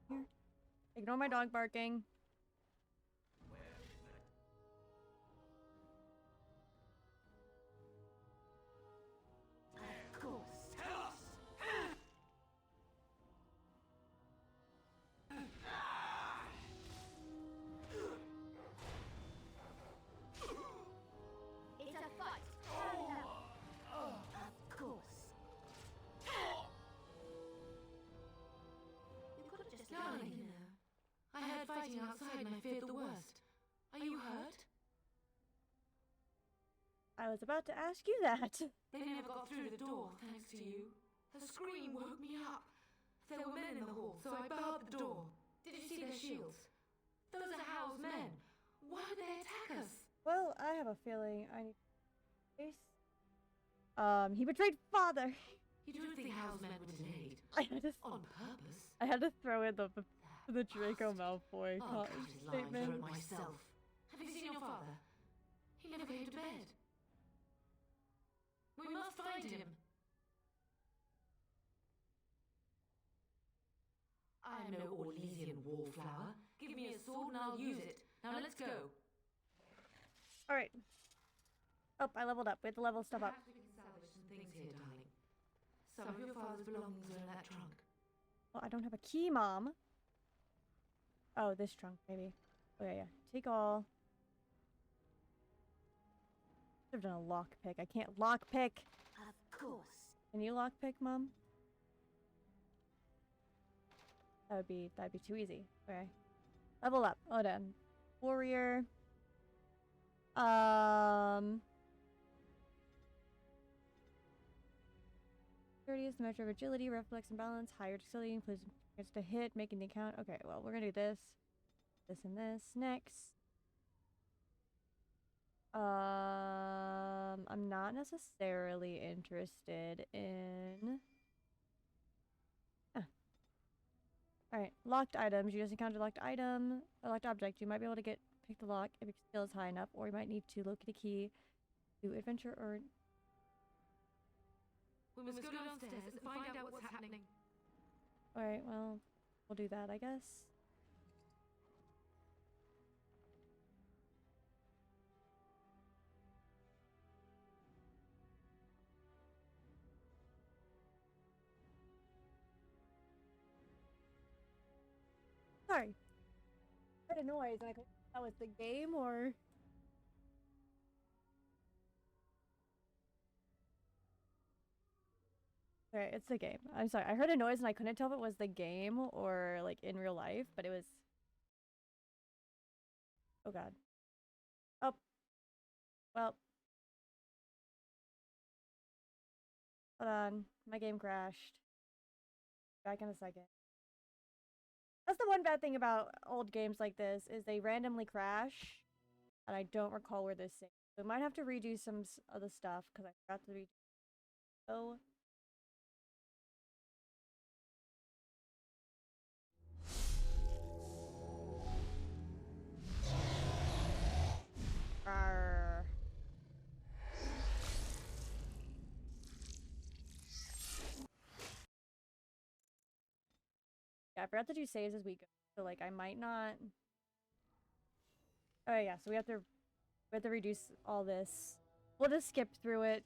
Here. Ignore my dog barking. Of course. It's a fight. Of course. You could have just Darling, you know. I heard fighting outside and I feared the worst. Are you hurt? I was about to ask you that. They never got through the door, thanks to you. Her scream woke me up. There were men in the hall, so I barred the door. Did you see their shields? Those are Howl's men. Why would they attack us? Well, I have a feeling I need face. He betrayed father. You don't think Howl's men were delayed? I had to On purpose? I had to throw in the Draco Malfoy I'll cut his line statement. through it myself. Have you seen your father? He never came to bed. We must find him. I'm no Orlesian wallflower. Give me a sword and I'll use it. Now let's go. Alright. Oh, I leveled up. We have to level stuff up. Perhaps we can salvage some things here, darling. Some of your father's belongings are in that trunk. Well, I don't have a key, Mom. Oh, this trunk, maybe. Oh, yeah. Take all. Should have done a lockpick. I can't lockpick. Of course. Can you lockpick, Mom? That'd be too easy. Okay. Level up. Hold on. Warrior. Thirty is the measure of agility, reflex, and balance. Higher dexterity includes chance to hit, making the count. Okay, well, we're gonna do this. This and this. Next. I'm not necessarily interested in... Alright, locked items. You just encounter a locked item, a locked object. You might be able to pick the lock if your skill is high enough, or you might need to locate a key, do adventure, or... We must go downstairs and find out what's happening. Alright, well, we'll do that, I guess. Sorry. I heard a noise and I couldn't tell that was the game or... Alright, it's the game. I'm sorry. I heard a noise and I couldn't tell if it was the game or like in real life, but it was... Oh god. Oh. Well. Hold on. My game crashed. Back in a second. That's the one bad thing about old games like this, is they randomly crash, and I don't recall where this is. We might have to redo some other stuff, because I forgot to redo. So... Arr. Yeah, I forgot to do saves as we go, so like I might not... Oh yeah, so we have to reduce all this. We'll just skip through it.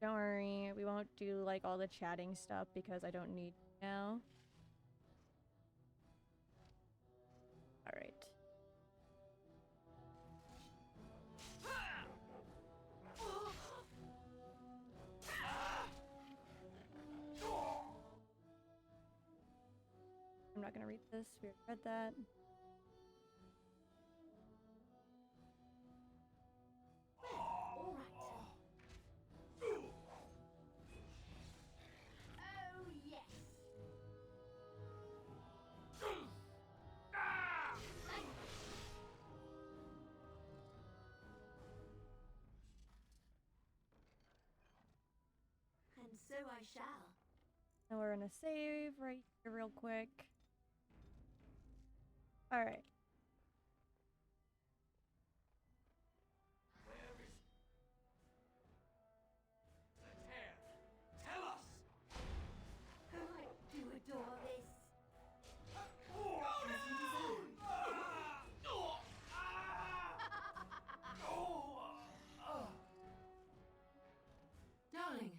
Don't worry, we won't do like all the chatting stuff because I don't need to now. Alright. I'm not gonna read this. We already read that. All right. Oh yes. And so I shall. Now we're gonna save right here real quick. Alright. Tell us. I do adore this. Darling,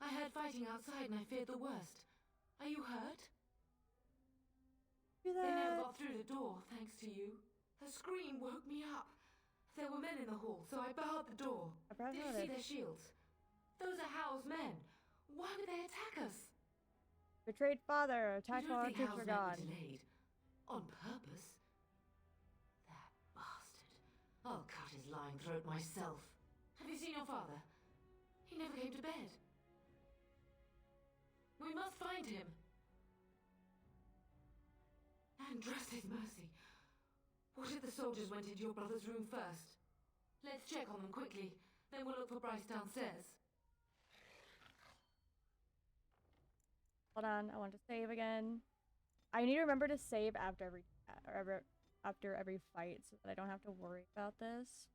I heard fighting outside and I feared the worst. Are you hurt? They never got through the door, thanks to you. Her scream woke me up. There were men in the hall, so I barred the door. Did you see their shields? Those are Howl's men. Why would they attack us? Betrayed father, attack You while don't our think troops Howl's are men gone. were delayed? On purpose? That bastard. I'll cut his lying throat myself. Have you seen your father? He never came to bed. We must find him. And trust his mercy. What if the soldiers went into your brother's room first? Let's check on them quickly. Then we'll look for Bryce downstairs. Hold on, I want to save again. I need to remember to save after every fight so that I don't have to worry about this.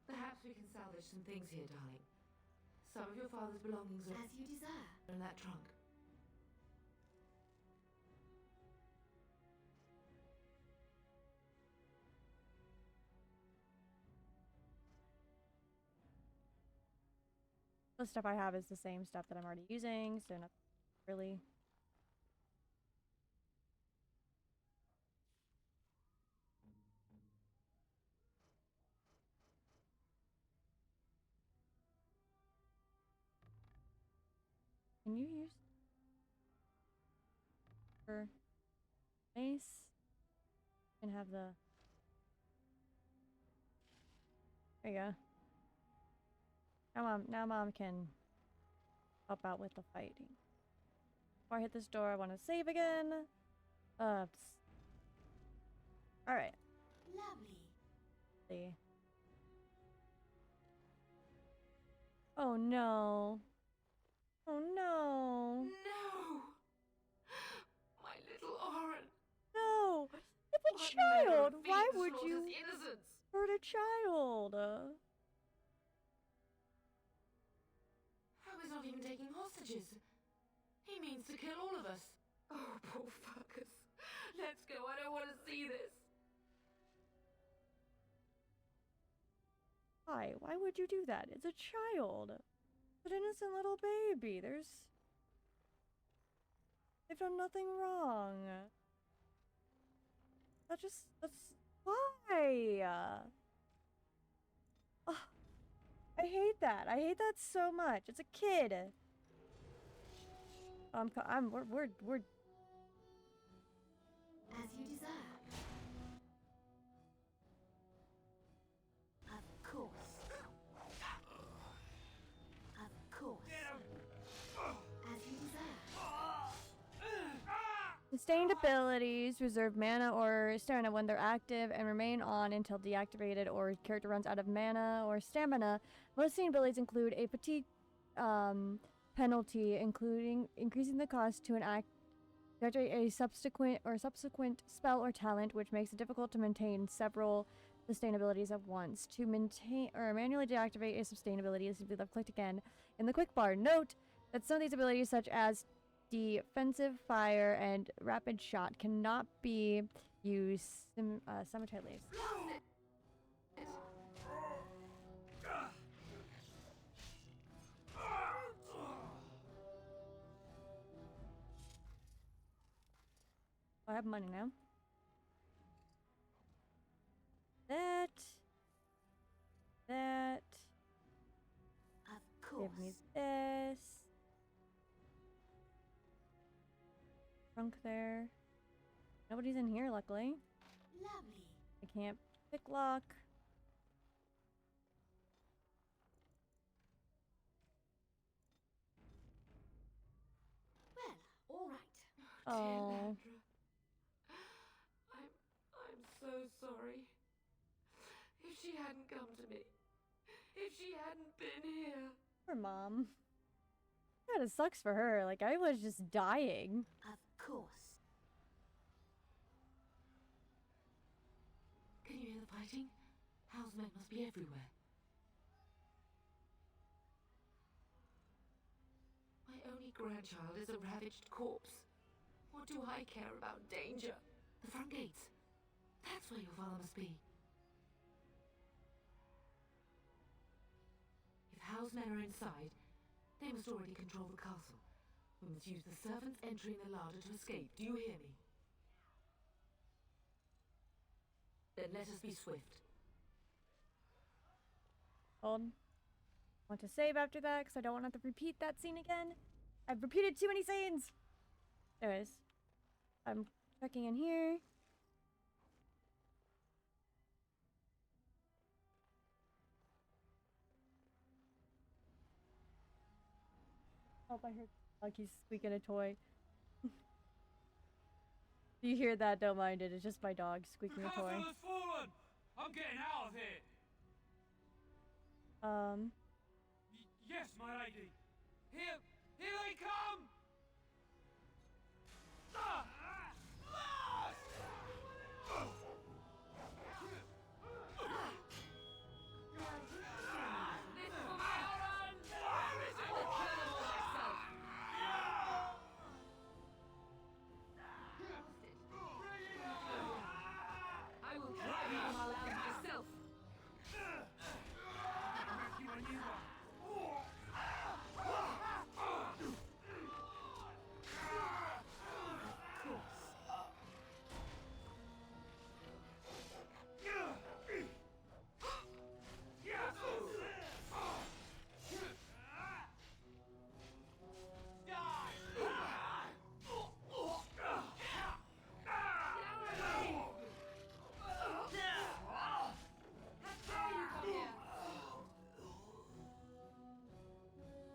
Perhaps we can salvage some things here, darling. Some of your father's belongings are As you desire. in that trunk. The stuff I have is the same stuff that I'm already using, so not really. Can you use for mace? And have the. There you go. Now mom can help out with the fighting. Before I hit this door, I want to save again. Alright. Lovely. See. Oh no. Oh no. No! My little Oren. No! It's a What child! manner of Why fiend would slaughters you innocents? hurt a child? How is not even taking hostages? He means to kill all of us. Oh, poor fuckers. Let's go, I don't want to see this. Why? Why would you do that? It's a child. It's an innocent little baby. They've done nothing wrong. That's why? Ugh. I hate that. I hate that so much. It's a kid. We're As you desire. Of course. Of course. As you desire. Sustained abilities reserve mana or stamina when they're active and remain on until deactivated or character runs out of mana or stamina. Most sustained abilities include a fatigue penalty, including increasing the cost to an act to activate a subsequent spell or talent, which makes it difficult to maintain several sustained abilities at once. To maintain or manually deactivate a sustained ability, simply left click again in the quick bar. Note that some of these abilities, such as defensive fire and rapid shot, cannot be used simultaneously. I have money now. That. Of course. Give me this. Trunk there. Nobody's in here, luckily. Lovely. I can't pick lock. Well, all right. Oh. I'm so sorry. If she hadn't come to me, if she hadn't been here. Poor mom. God, it sucks for her. Like, I was just dying. Of course. Can you hear the fighting? Hal's men must be everywhere. My only grandchild is a ravaged corpse. What do I care about danger? The front gates. That's where your father must be. If Hal's men are inside, they must already control the castle. We must use the servants entering the larder to escape. Do you hear me? Then let us be swift. Hold. Want to save after that because I don't want to have to repeat that scene again. I've repeated too many scenes. Anyways, I'm checking in here. Oh, I heard Lucky's squeaking a toy. If you hear that, don't mind it. It's just my dog squeaking a toy. Has fallen! I'm getting out of here! Yes, my lady! Here they come!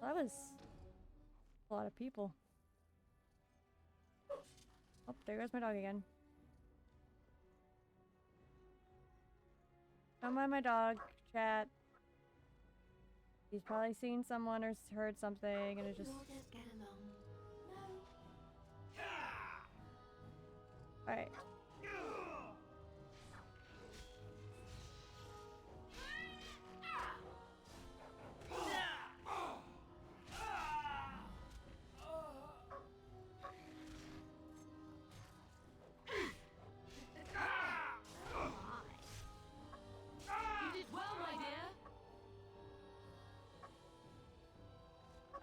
That was a lot of people. Oh, there goes my dog again. Don't mind my dog, chat. He's probably seen someone or heard something and it just... We'll just get along. Alright. You did well, my dear.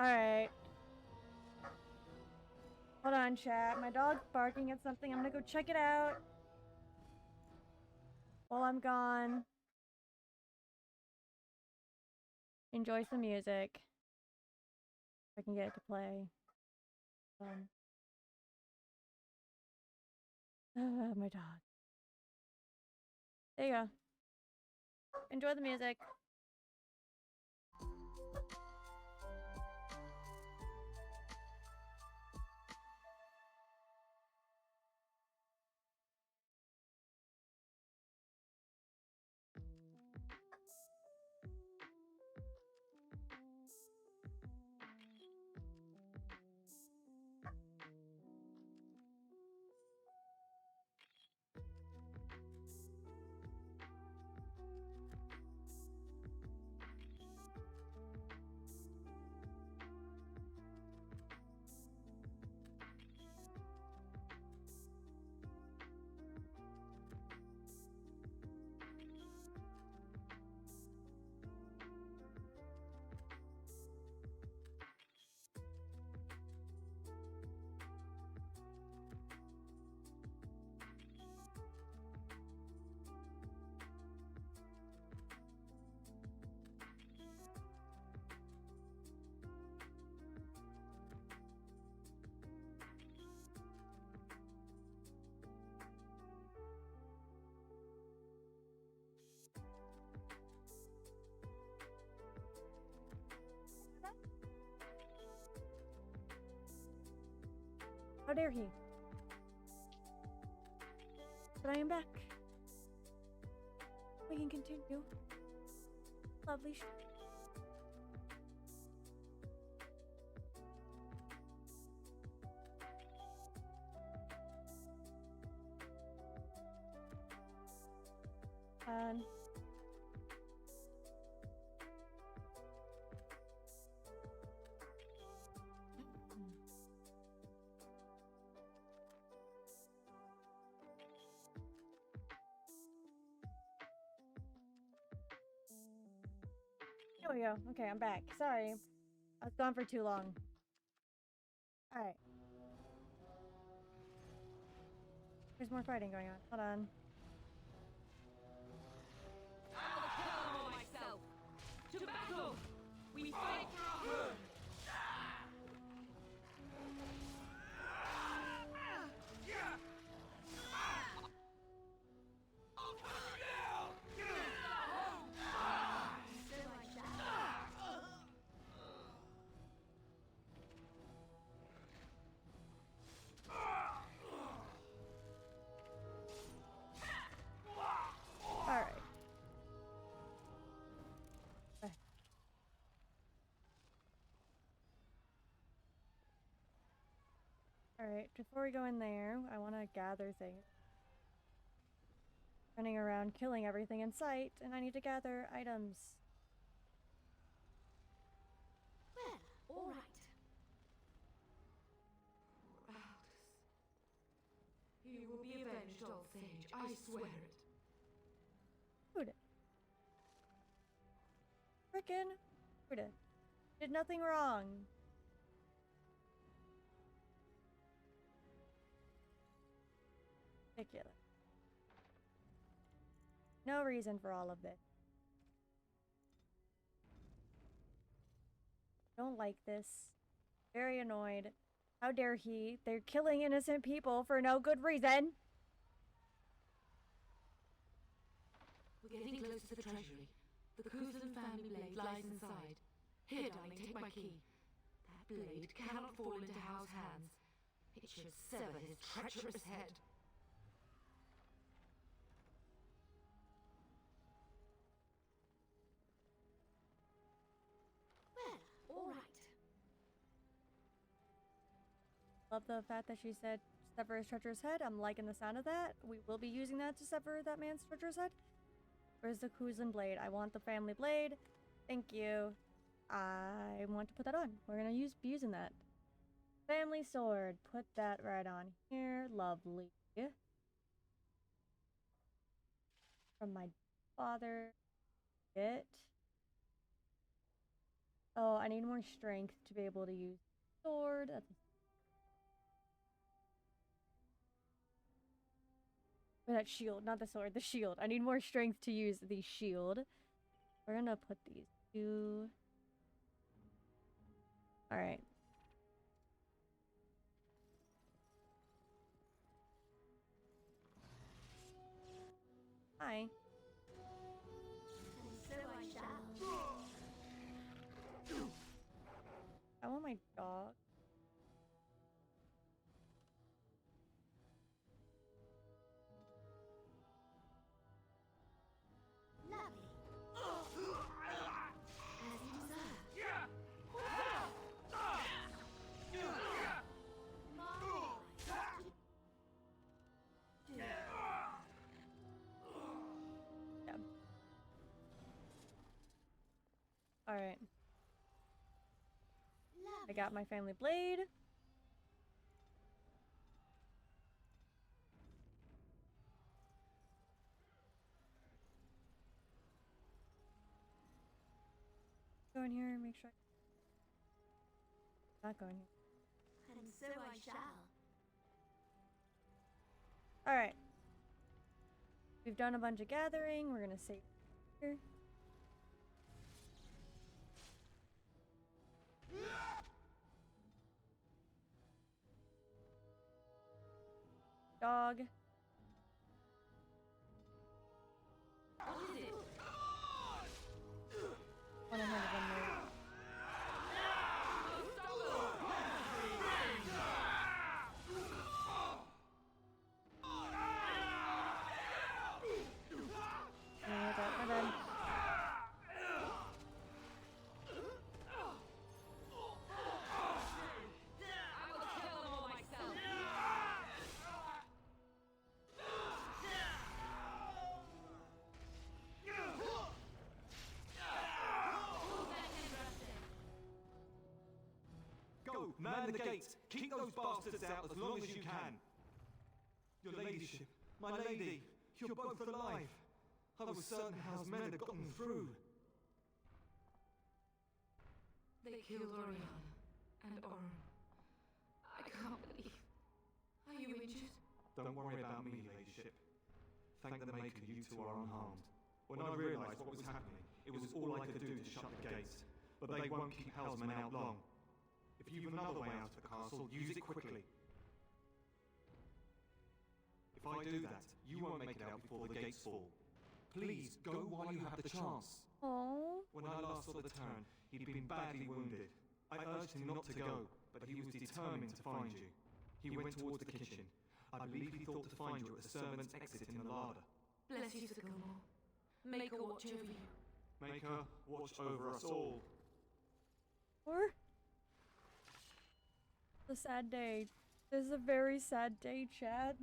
Alright. Hold on, chat. My dog's barking at something. I'm gonna go check it out. While I'm gone. Enjoy some music. If I can get it to play. My dog. There you go. Enjoy the music. How dare he? But I am back. We can continue. Lovely show. And there we go. Okay, I'm back. Sorry. I was gone for too long. Alright. There's more fighting going on. Hold on. Myself. To battle! We fight for our home! Alright, before we go in there, I want to gather things. Running around killing everything in sight, and I need to gather items. Well, all right. Aldous. You will be avenged, old sage. I swear it. Dude. Frickin' dude. Did nothing wrong. Ridiculous. No reason for all of this. Don't like this. Very annoyed. How dare he? They're killing innocent people for no good reason. We're getting close to the treasury. The Kuzlan family blade lies inside. Here, darling, take my my key. That blade cannot fall into Hal's hands. It should sever his treacherous head. Well, all right. Love the fact that she said sever his treacherous head. I'm liking the sound of that. We will be using that to sever that man's treacherous head. Where's the Kuzan blade? I want the family blade. Thank you. I want to put that on. We're gonna be using that. Family sword. Put that right on here. Lovely. From my father. It. Oh, I need more strength to be able to use sword. That's that shield, not the sword, the shield. I need more strength to use the shield. We're gonna put these two. Alright. Hi. And so I shall. I want my dog. Alright. I got my family blade. Go in here and make sure. Not going here. And so I shall. Alright. We've done a bunch of gathering. We're gonna save here. Dog. What is it? One ahead of them there. We're done. Man the gates! Keep those bastards out as long as you can! Your ladyship, my lady, you're both alive! I was certain Hal's men had gotten through. They killed Oriana and Oren. I can't believe. Are you injured? Don't worry about me, ladyship. Thank the Maker you two are unharmed. When I realised what was happening, it was all I could do to shut the gates. But they won't keep Hal's men out long. If you've another way out of the castle, use it quickly. If I do that, you won't make it out before the gates fall. Please, go while you have the chance. Aww. When I last saw the Terran, he'd been badly wounded. I urged him not to go, but he was determined to find you. He went towards the kitchen. I believe he thought to find you at the servants' exit in the larder. Bless you, Sir Gilmore. Make her watch over you. Make her watch over us all. Or a sad day. This is a very sad day, Chad.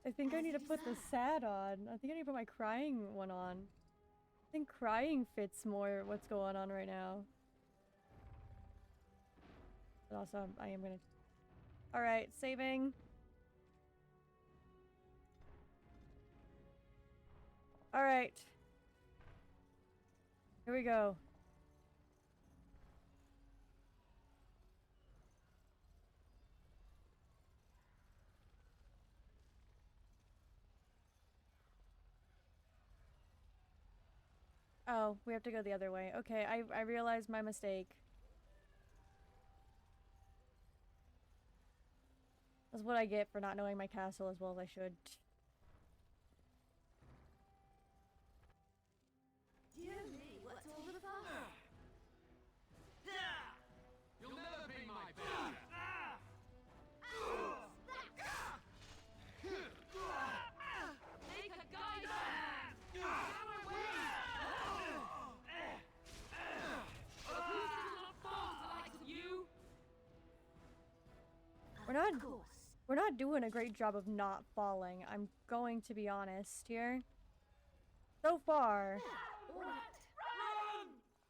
I think I need to put the sad on. I think I need to put my crying one on. I think crying fits more what's going on right now. But also, I am gonna... Alright, saving. Alright. Here we go. Oh, we have to go the other way. Okay, I realized my mistake. That's what I get for not knowing my castle as well as I should. Dear me, what's all the fuss? We're not doing a great job of not falling. I'm going to be honest here. So far. Run!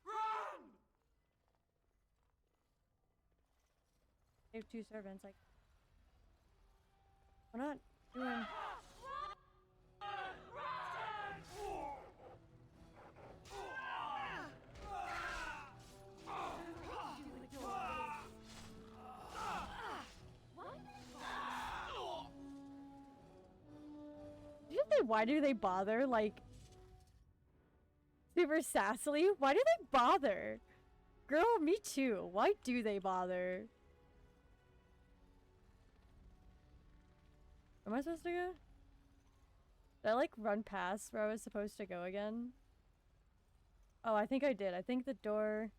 Run! They have 2 servants. Like, we're not doing. Why do they bother? Like, super sassily? Why do they bother? Girl, me too. Why do they bother? Where am I supposed to go? Did I, like, run past where I was supposed to go again? Oh, I think I did. I think the door...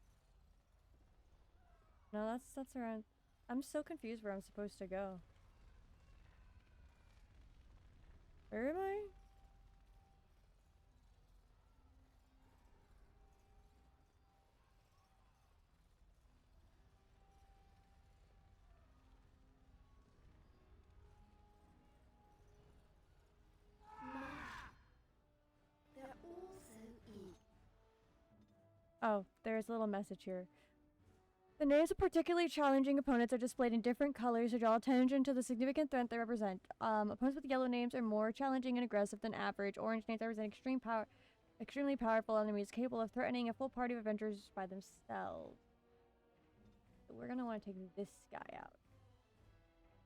No, that's around... I'm so confused where I'm supposed to go. Where am I? They're all so eager. Oh, there's a little message here. The names of particularly challenging opponents are displayed in different colors to draw attention to the significant threat they represent. Opponents with yellow names are more challenging and aggressive than average. Orange names represent extremely powerful enemies capable of threatening a full party of adventurers by themselves. So we're gonna want to take this guy out.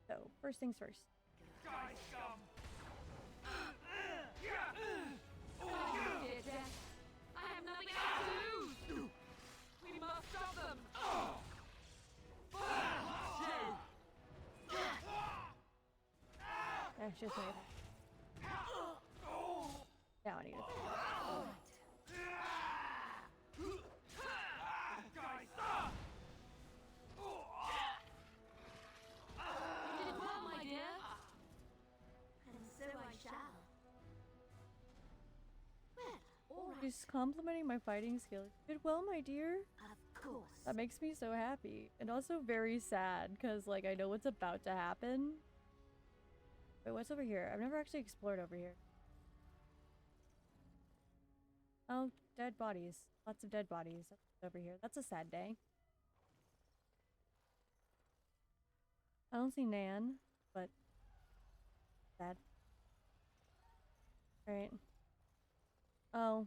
So, first things first. Guys, scum! Dear Death, I have nothing else to lose! We must stop them! That's just right. Now I need it. Guys! You did well, my dear. And so I shall. Well, all right. Just complimenting my fighting skills. Did well, my dear. Of course. That makes me so happy. And also very sad, because, like, I know what's about to happen. Wait, what's over here? I've never actually explored over here. Oh, dead bodies. Lots of dead bodies over here. That's a sad day. I don't see Nan, but sad. Alright. Oh.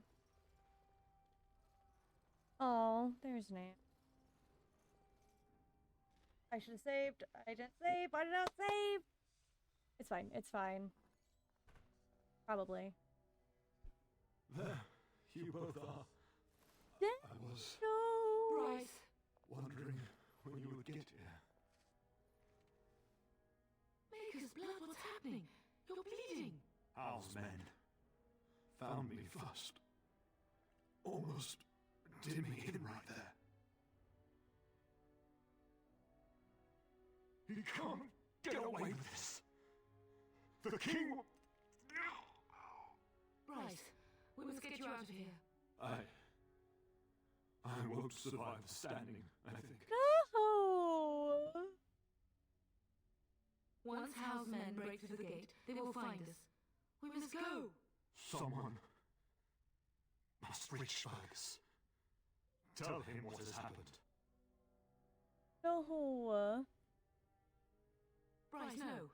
Oh, there's Nan. I should have saved. I didn't save. I did not save. It's fine. It's fine. Probably. There, you both are. Yeah. I was No. Bryce. wondering when you would get here. Maker's blood, what's happening? You're bleeding. Hal's men found me first. Almost did me in right there. He can't get away with this. The king will... Bryce, we must get you out of here. I won't survive the standing, I think. No. Once Hal's men break through the gate, they will find us. We must go. Someone must reach Fergus. Tell him what has happened. No. Bryce, no.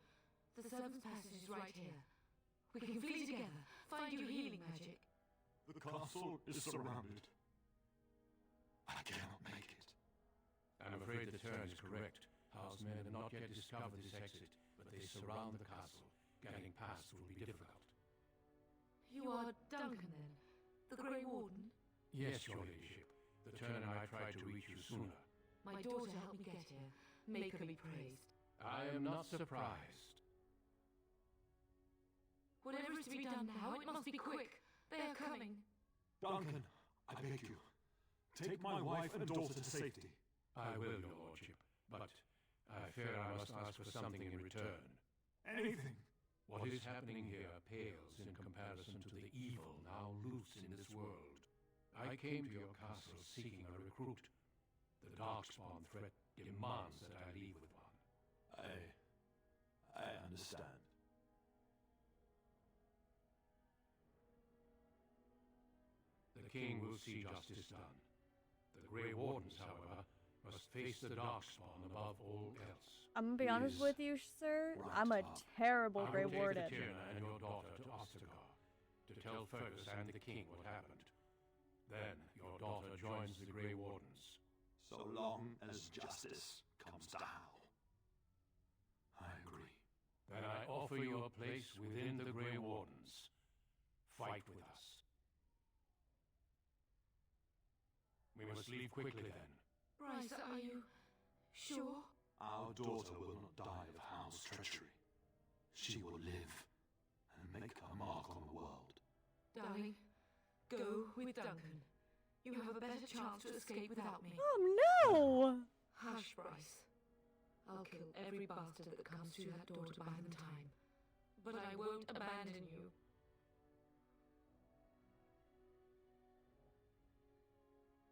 The servant's passage is right here. We can flee together, find you healing magic. The castle is surrounded. I cannot make it. I'm afraid the turn is correct. Hal's men have not yet discovered this exit, but they surround the castle. Getting past will be difficult. You are Duncan, then? The Grey Warden? Yes, your ladyship. The turn and I tried to reach you sooner. My daughter helped me get here. Make her be praised. I am not surprised. Whatever is to be done now, it must be quick. They are coming. Duncan, I beg you. Take my wife and daughter to safety. I will, your lordship, but I fear I must ask for something in return. Anything. What is happening here pales in comparison to the evil now loose in this world. I came to your castle seeking a recruit. The Darkspawn threat demands that I leave with one. I understand. The king will see justice done. The Grey Wardens, however, must face the Darkspawn above all else. I'm gonna be honest with you, sir. I'm a terrible Grey Warden. I will take the Tierna and your daughter to Ostagar to tell Fergus and the king what happened. Then your daughter joins the Grey Wardens. So long as justice comes to Hal. I agree. Then I offer you a place within the Grey Wardens. Fight with us. We must leave quickly then. Bryce, are you sure? Our daughter will not die of Hal's treachery. She will live and make her mark on the world. Darling, go with Duncan. You have a better chance to escape without me. Oh no! Hush, Bryce. I'll kill every bastard that comes through that door to buy them time. But I won't abandon you.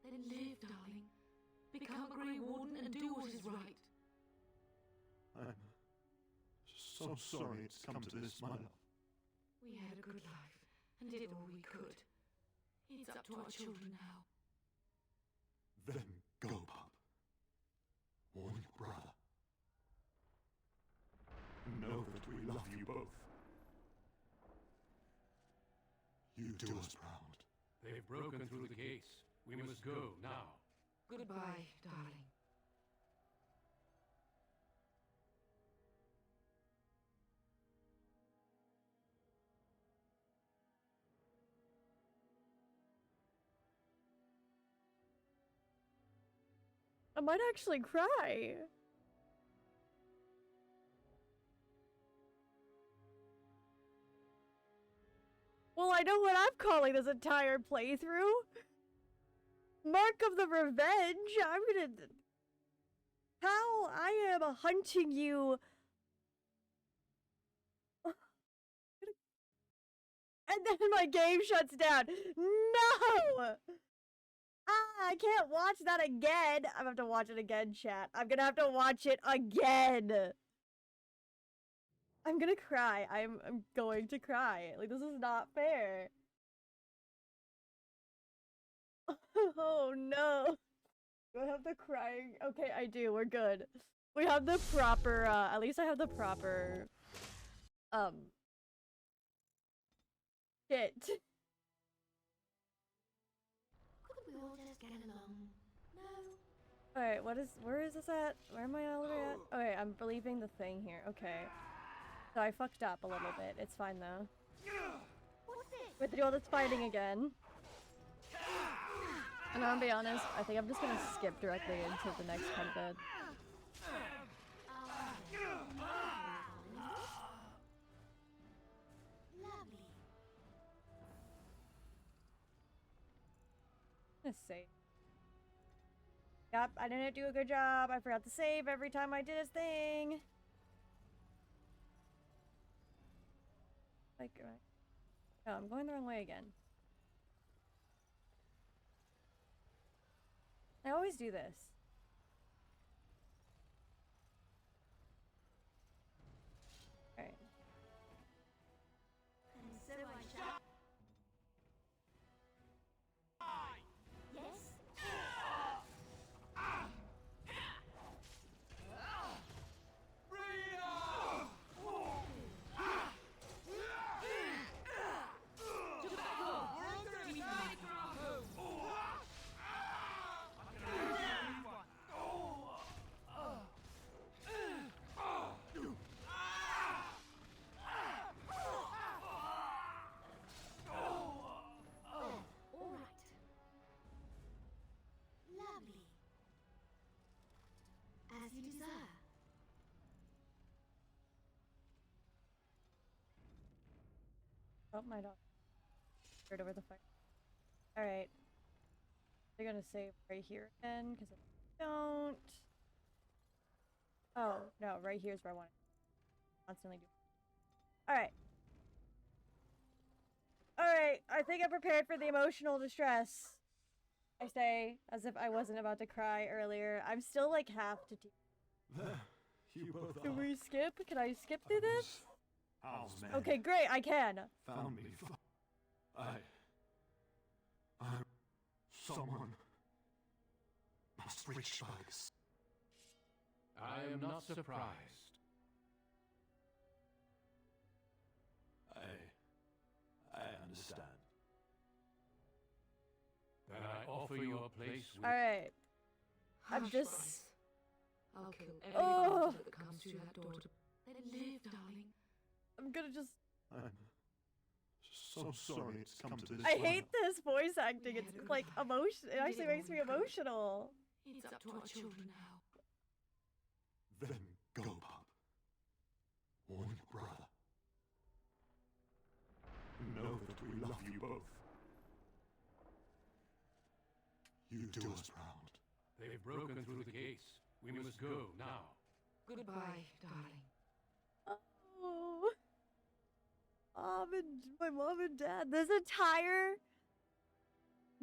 Then live, darling. Become a Grey Warden and do what is right. I'm so sorry it's come to this, my love. We had a good life and did all we could. It's up to our children now. Then go, pup. Warn your brother. Know that we love you both. You do us proud. They've broken through the gates. We must go now. Goodbye, darling. I might actually cry. Well, I know what I'm calling this entire playthrough. Mark of the Revenge. I'm gonna... How I am hunting you. And then my game shuts down. No! I can't watch that again. I'm gonna have to watch it again, chat. I'm gonna have to watch it again. I'm gonna cry. I'm going to cry. Like, this is not fair. Oh no. Do I have the crying? Okay, I do. We're good. We have the proper, at least I have the proper, shit. Couldn't we all just get along? No. Alright, where is this at? Where am I all the way at? Okay, I'm believing the thing here. Okay. So I fucked up a little bit. It's fine though. What's this? With the all that's fighting again. And I'm gonna be honest, I think I'm just gonna skip directly into the next content. Lovely. Let's see. Yep, I didn't do a good job. I forgot to save every time I did his thing. Like, no, I'm going the wrong way again. I always do this. Alright. And so I shall. Yes? As you desire. Oh, my dog. Right over the fire. Alright. They're gonna save right here again, because if I don't... Oh, no, right here's where I want to constantly do. Alright. Alright, I think I'm prepared for the emotional distress. I say, as if I wasn't about to cry earlier. I'm still like half to There. You both Can are. we skip? Can I skip through this? Hal's men. Okay, great, I can. Found me. Someone must reach Fergus. I am not surprised. I understand. Then I offer you a place with... Alright. I'm Hush, just... Bryce. I'll kill every Oh. bastard that comes through that door to... Then live, darling. I'm gonna just... I'm so sorry it's come to this. I hate this voice acting. It's like emotion. It actually makes me emotional. It's up to our children now. Then go, pup. Warn your brother. Know that we love you both. You do us proud. They've broken through the gates. We must go now. Goodbye, darling. Oh. My mom and dad. This entire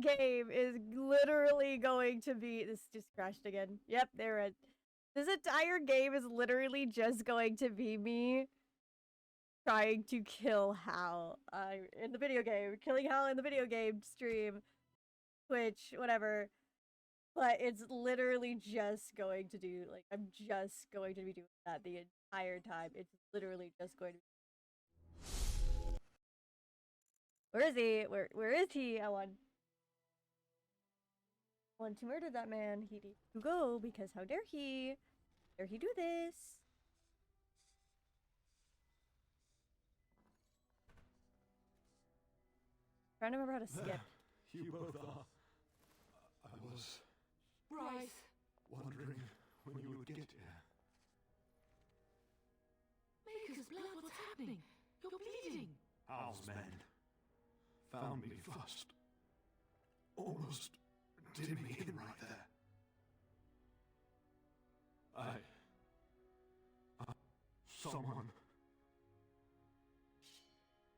game is literally going to be... This just crashed again. Yep, there it. This entire game is literally just going to be me trying to kill Hal in the video game. Killing Hal in the video game stream. Twitch, whatever. But it's literally just going to do... Like, I'm just going to be doing that the entire time. It's literally just going to be... Where is he? Where is he? I want to murder that man. He needs to go because how dare he? Dare he do this? Trying to remember how to skip. You both are. I was Bryce. wondering when you would get here. Maker's blood, what's happening? You're bleeding. Hal's men found me first. Almost did me in right there. Someone.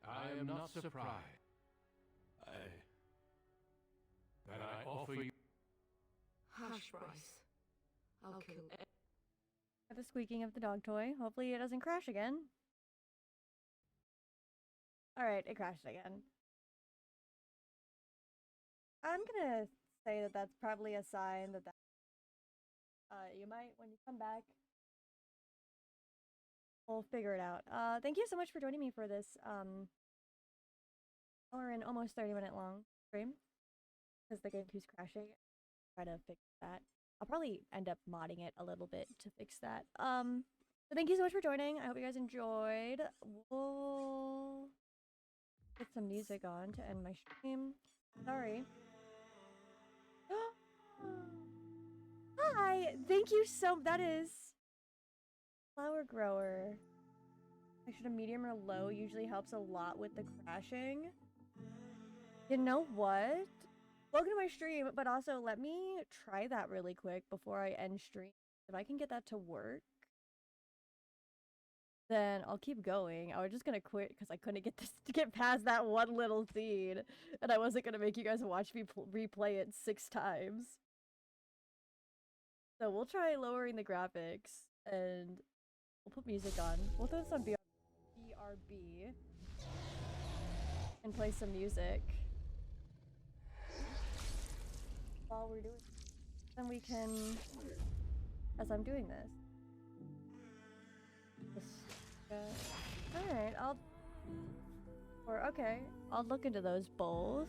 I am not surprised. Then I offer you... Hush, Bryce. I'll kill The squeaking of the dog toy. Hopefully it doesn't crash again. Alright, it crashed again. I'm gonna say that that's probably a sign that you might, when you come back, we'll figure it out. Thank you so much for joining me for this, hour and almost 30-minute long stream. Because the game keeps crashing. Try to fix that. I'll probably end up modding it a little bit to fix that. So thank you so much for joining. I hope you guys enjoyed. We'll put some music on to end my stream. Sorry. Hi! Thank you so... That is... Flower grower. Actually, a medium or low usually helps a lot with the crashing. You know what? Welcome to my stream, but also let me try that really quick before I end stream. If I can get that to work, then I'll keep going. I was just gonna quit because I couldn't get this to get past that one little scene, and I wasn't gonna make you guys watch me replay it 6 times. So we'll try lowering the graphics, and we'll put music on. We'll throw this on BRB and play some music while we're doing it. Then we can, as I'm doing this. Alright, I'll look into those both.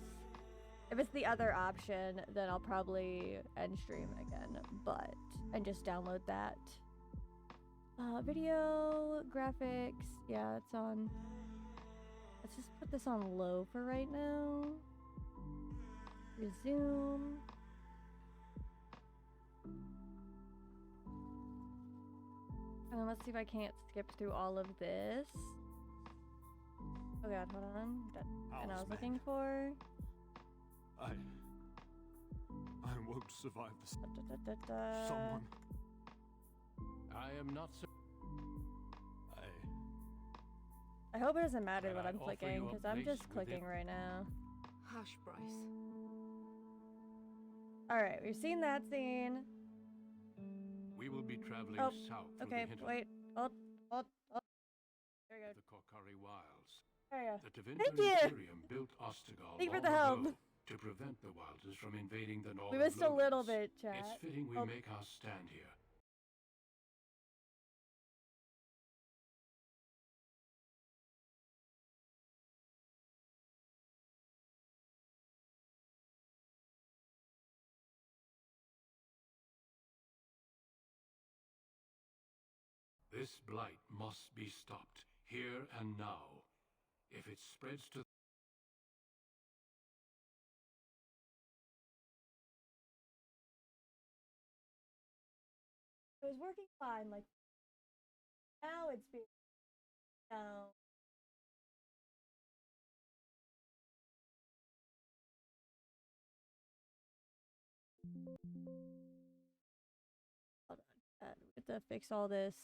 If it's the other option, then I'll probably end stream again, and just download that. Video, graphics, yeah, it's on. Let's just put this on low for right now. Resume. And let's see if I can't skip through all of this. Oh god, hold on. And I was looking for... I won't survive this. Someone. I am not so... I hope it doesn't matter Then what I I'm offer clicking, you a because I'm place just clicking within- right now. Hush, Bryce. Alright, we've seen that scene. We will be traveling Oh, south through okay, the hinterland. wait. Oh. There we go. The Kokari Wilds. There you go. The Tevinter Thank you! Imperium built Ostagal Thank you for long the help. ago to prevent the Wilders from invading the northern We missed a little lowlands. bit, chat. It's fitting we Oh. make our stand here. This blight must be stopped, here and now. If it spreads to... It was working fine, like, now it's being... No. Hold on. We have to fix all this.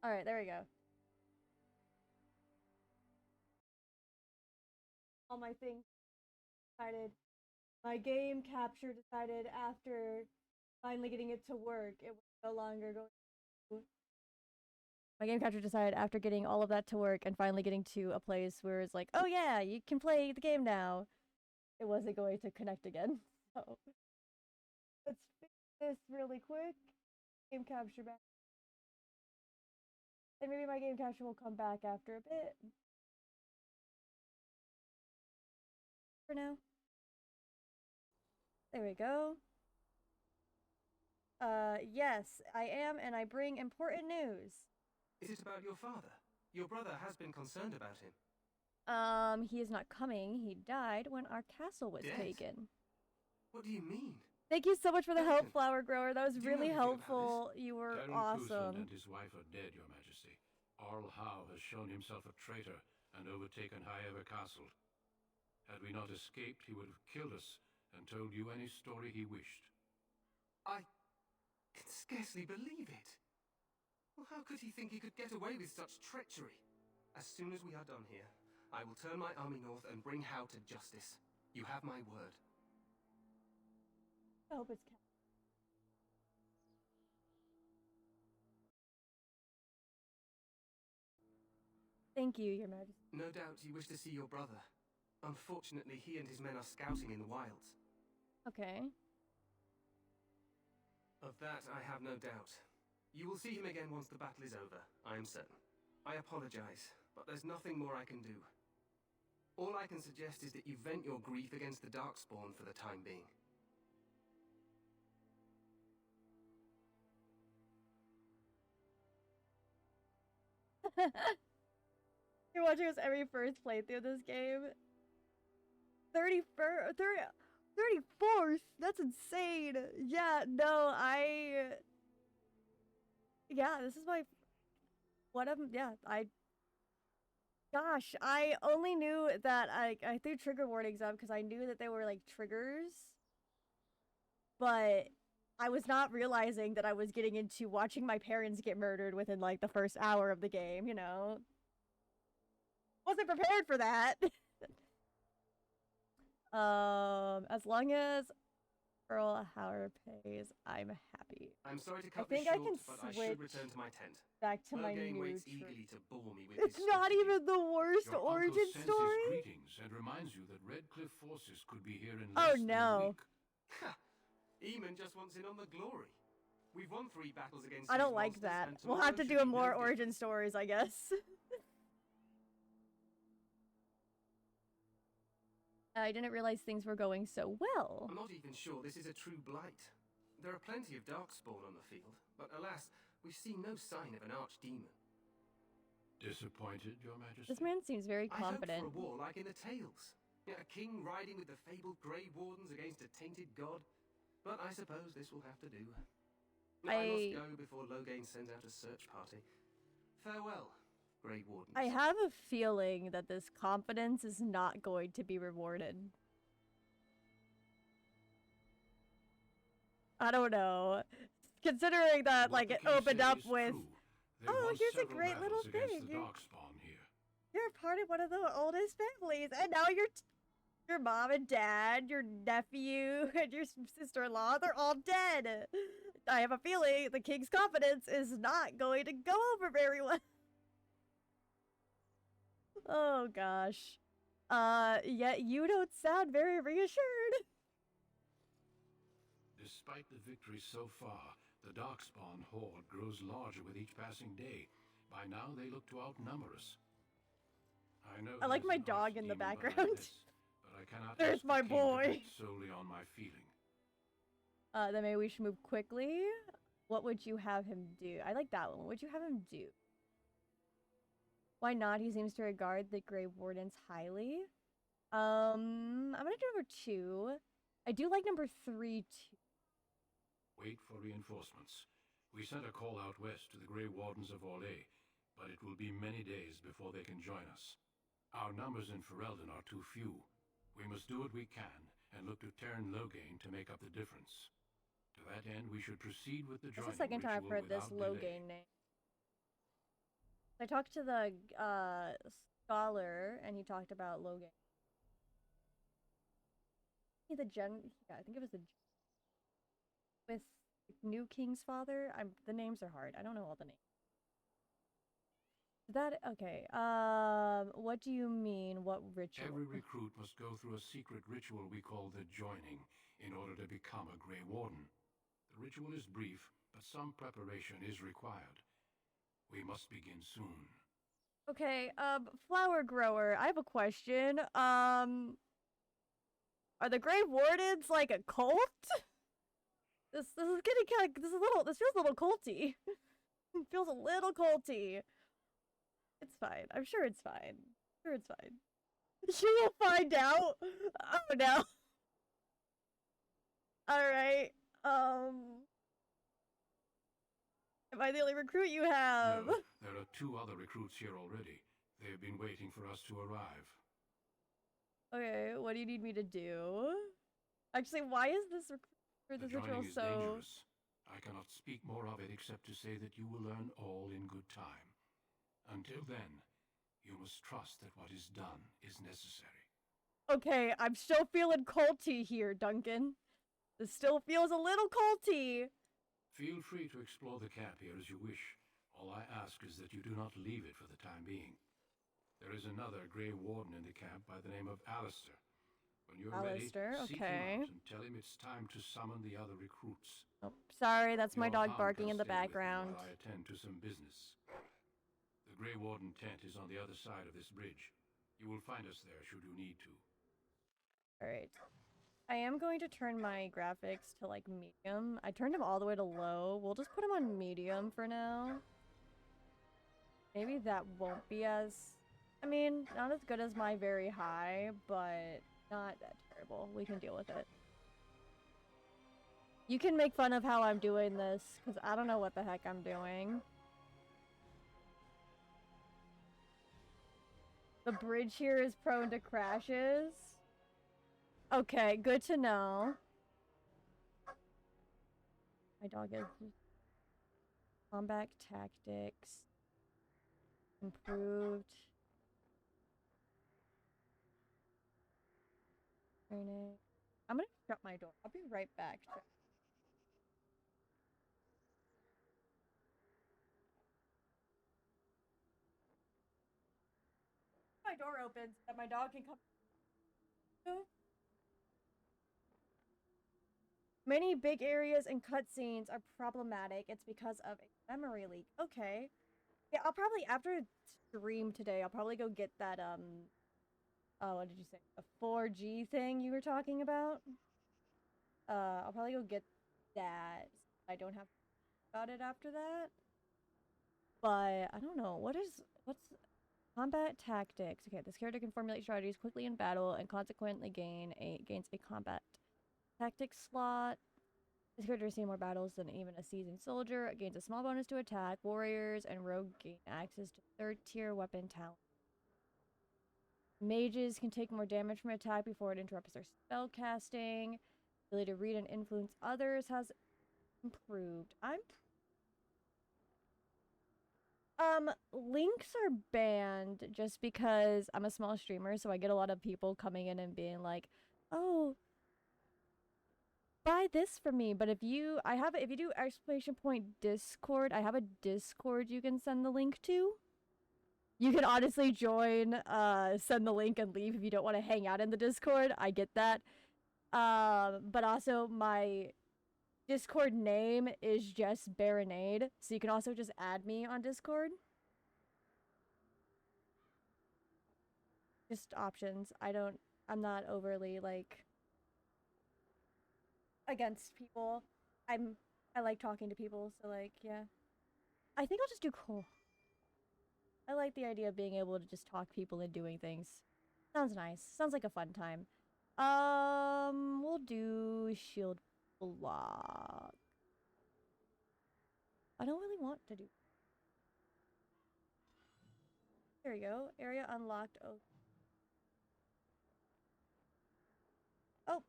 Alright, there we go. All my things decided. My game capture decided after finally getting it to work, it was no longer going to. My game capture decided after getting all of that to work and finally getting to a place where it's like, oh yeah, you can play the game now. It wasn't going to connect again. So let's fix this really quick. Game capture back. And maybe my game capture will come back after a bit. For now. There we go. Yes, I am, and I bring important news. Is it about your father? Your brother has been concerned about him. He is not coming. He died when our castle was Dead? taken. What do you mean? Thank you so much for the help, Duncan, Flower Grower. That was do you really know anything about helpful. You were Baron awesome. and his wife are dead, Your Majesty. Arl Howe has shown himself a traitor and overtaken Highever Castle. Had we not escaped, he would have killed us and told you any story he wished. I can scarcely believe it. Well, how could he think he could get away with such treachery? As soon as we are done here, I will turn my army north and bring Howe to justice. You have my word. I hope it's cat. Thank you, Your Majesty. No doubt you wish to see your brother. Unfortunately, he and his men are scouting in the wilds. Okay. Of that, I have no doubt. You will see him again once the battle is over, I am certain. I apologize, but there's nothing more I can do. All I can suggest is that you vent your grief against the Darkspawn for the time being. You're watching us every first playthrough of this game. 34th? That's insane. Yeah, no, yeah, this is my... Gosh, I only knew that I threw trigger warnings up because I knew that they were, like, triggers. But I was not realizing that I was getting into watching my parents get murdered within, like, the first hour of the game, you know? Wasn't prepared for that. As long as Earl Howard pays, I'm happy. I'm sorry to cut I think this I short, can but I switch should return to my tent. back to my Lurgain new waits tree. eagerly to bore me with It's his not strategy. even the worst Your origin uncle sends story. his greetings and reminds you that Redcliffe forces could be here in Oh less than a no. week. Eamon just wants in on the glory. We've won 3 battles against I don't these like monsters, that. and We'll have to tomorrow do should be more no origin stories, I guess. I didn't realize things were going so well. I'm not even sure this is a true blight. There are plenty of Darkspawn on the field, but alas, we've seen no sign of an archdemon. Disappointed, Your Majesty? This man seems very I hoped confident. for a war like in the tales. A king riding with the fabled Grey Wardens against a tainted god. But I suppose this will have to do. I must go before Lurgain sends out a search party. Farewell, Grey Wardens. I have a feeling that this confidence is not going to be rewarded. I don't know. Considering that, like, it opened up with... Oh, here's a great little thing. You're part of one of the oldest families, and now your mom and dad, your nephew, and your sister-in-law, they're all dead. I have a feeling the king's confidence is not going to go over very well. Oh gosh. Yet you don't sound very reassured. Despite the victory so far, the Darkspawn horde grows larger with each passing day. By now, they look to outnumber us. I know I like there's my an dog in the archdemon behind background. this, but I cannot There's ask the my king to boy. act solely on my feeling. Then maybe we should move quickly. What would you have him do? I like that one. What would you have him do? Why not? He seems to regard the Grey Wardens highly. I'm gonna do number 2. I do like number 3 too. Wait for reinforcements. We sent a call out west to the Grey Wardens of Orlais, but it will be many days before they can join us. Our numbers in Ferelden are too few. We must do what we can and look to Terran Loghain to make up the difference. To that end, we should proceed with the joining That's the second time I've ritual heard this without delay. Loghain name. I talked to the scholar, and he talked about Loghain. Yeah, I think it was the with New King's father. The names are hard. I don't know all the names. Okay. What do you mean? What ritual? Every recruit must go through a secret ritual we call the joining in order to become a Grey Warden. The ritual is brief, but some preparation is required. We must begin soon. Okay, flower grower, I have a question. Are the Grey Wardens like a cult? This is getting kind of, this feels a little culty. It feels a little culty. It's fine. I'm sure it's fine. Sure it's fine. You will find out. Oh no. Alright, am I the only recruit you have? No, there are 2 other recruits here already. They have been waiting for us to arrive. Okay, what do you need me to do? Actually, why is this The ritual joining is so... dangerous. I cannot speak more of it except to say that you will learn all in good time. Until then, you must trust that what is done is necessary. Okay, I'm still feeling culty here, Duncan. This still feels a little culty. Feel free to explore the camp here as you wish. All I ask is that you do not leave it for the time being. There is another Grey Warden in the camp by the name of Alistair. When you're Alistair, ready, seek okay. him out and tell him it's time to summon the other recruits. Oh, sorry, that's my Your dog hound barking can in the stay with me background. while I attend to some business. The Grey Warden tent is on the other side of this bridge. You will find us there should you need to. Alright. I am going to turn my graphics to, like, medium. I turned them all the way to low. We'll just put them on medium for now. Maybe that won't be as... I mean, not as good as my very high, but not that terrible. We can deal with it. You can make fun of how I'm doing this, because I don't know what the heck I'm doing. The bridge here is prone to crashes. Okay, good to know. My dog is... Combat tactics. Improved. BearenAge. I'm gonna shut my door. I'll be right back. My door opens that my dog can come. Many big areas and cutscenes are problematic. It's because of a memory leak. Okay. Yeah, I'll probably, after stream today, I'll probably go get that, oh, what did you say? A 4G thing you were talking about? I'll probably go get that. I don't have to think about it after that. But, I don't know. What's combat tactics? Okay, this character can formulate strategies quickly in battle and consequently gains a combat tactics slot. This character has seen more battles than even a seasoned soldier. It gains a small bonus to attack. Warriors and rogue gain access to 3rd tier weapon talent. Mages can take more damage from attack before it interrupts their spell casting. Ability to read and influence others has improved. Links are banned just because I'm a small streamer, so I get a lot of people coming in and being like, "Oh, buy this for me." But if you do exclamation point Discord, I have a Discord you can send the link to. You can honestly join, send the link and leave if you don't want to hang out in the Discord. I get that. But also my Discord name is just BearenAge, so you can also just add me on Discord. Just options. I'm not overly, like, against people. I like talking to people, so, like, yeah. I think I'll just do cool. I like the idea of being able to just talk to people and doing things. Sounds nice. Sounds like a fun time. We'll do shield block. I don't really want to do. There we go. Area unlocked. Oh. Oh.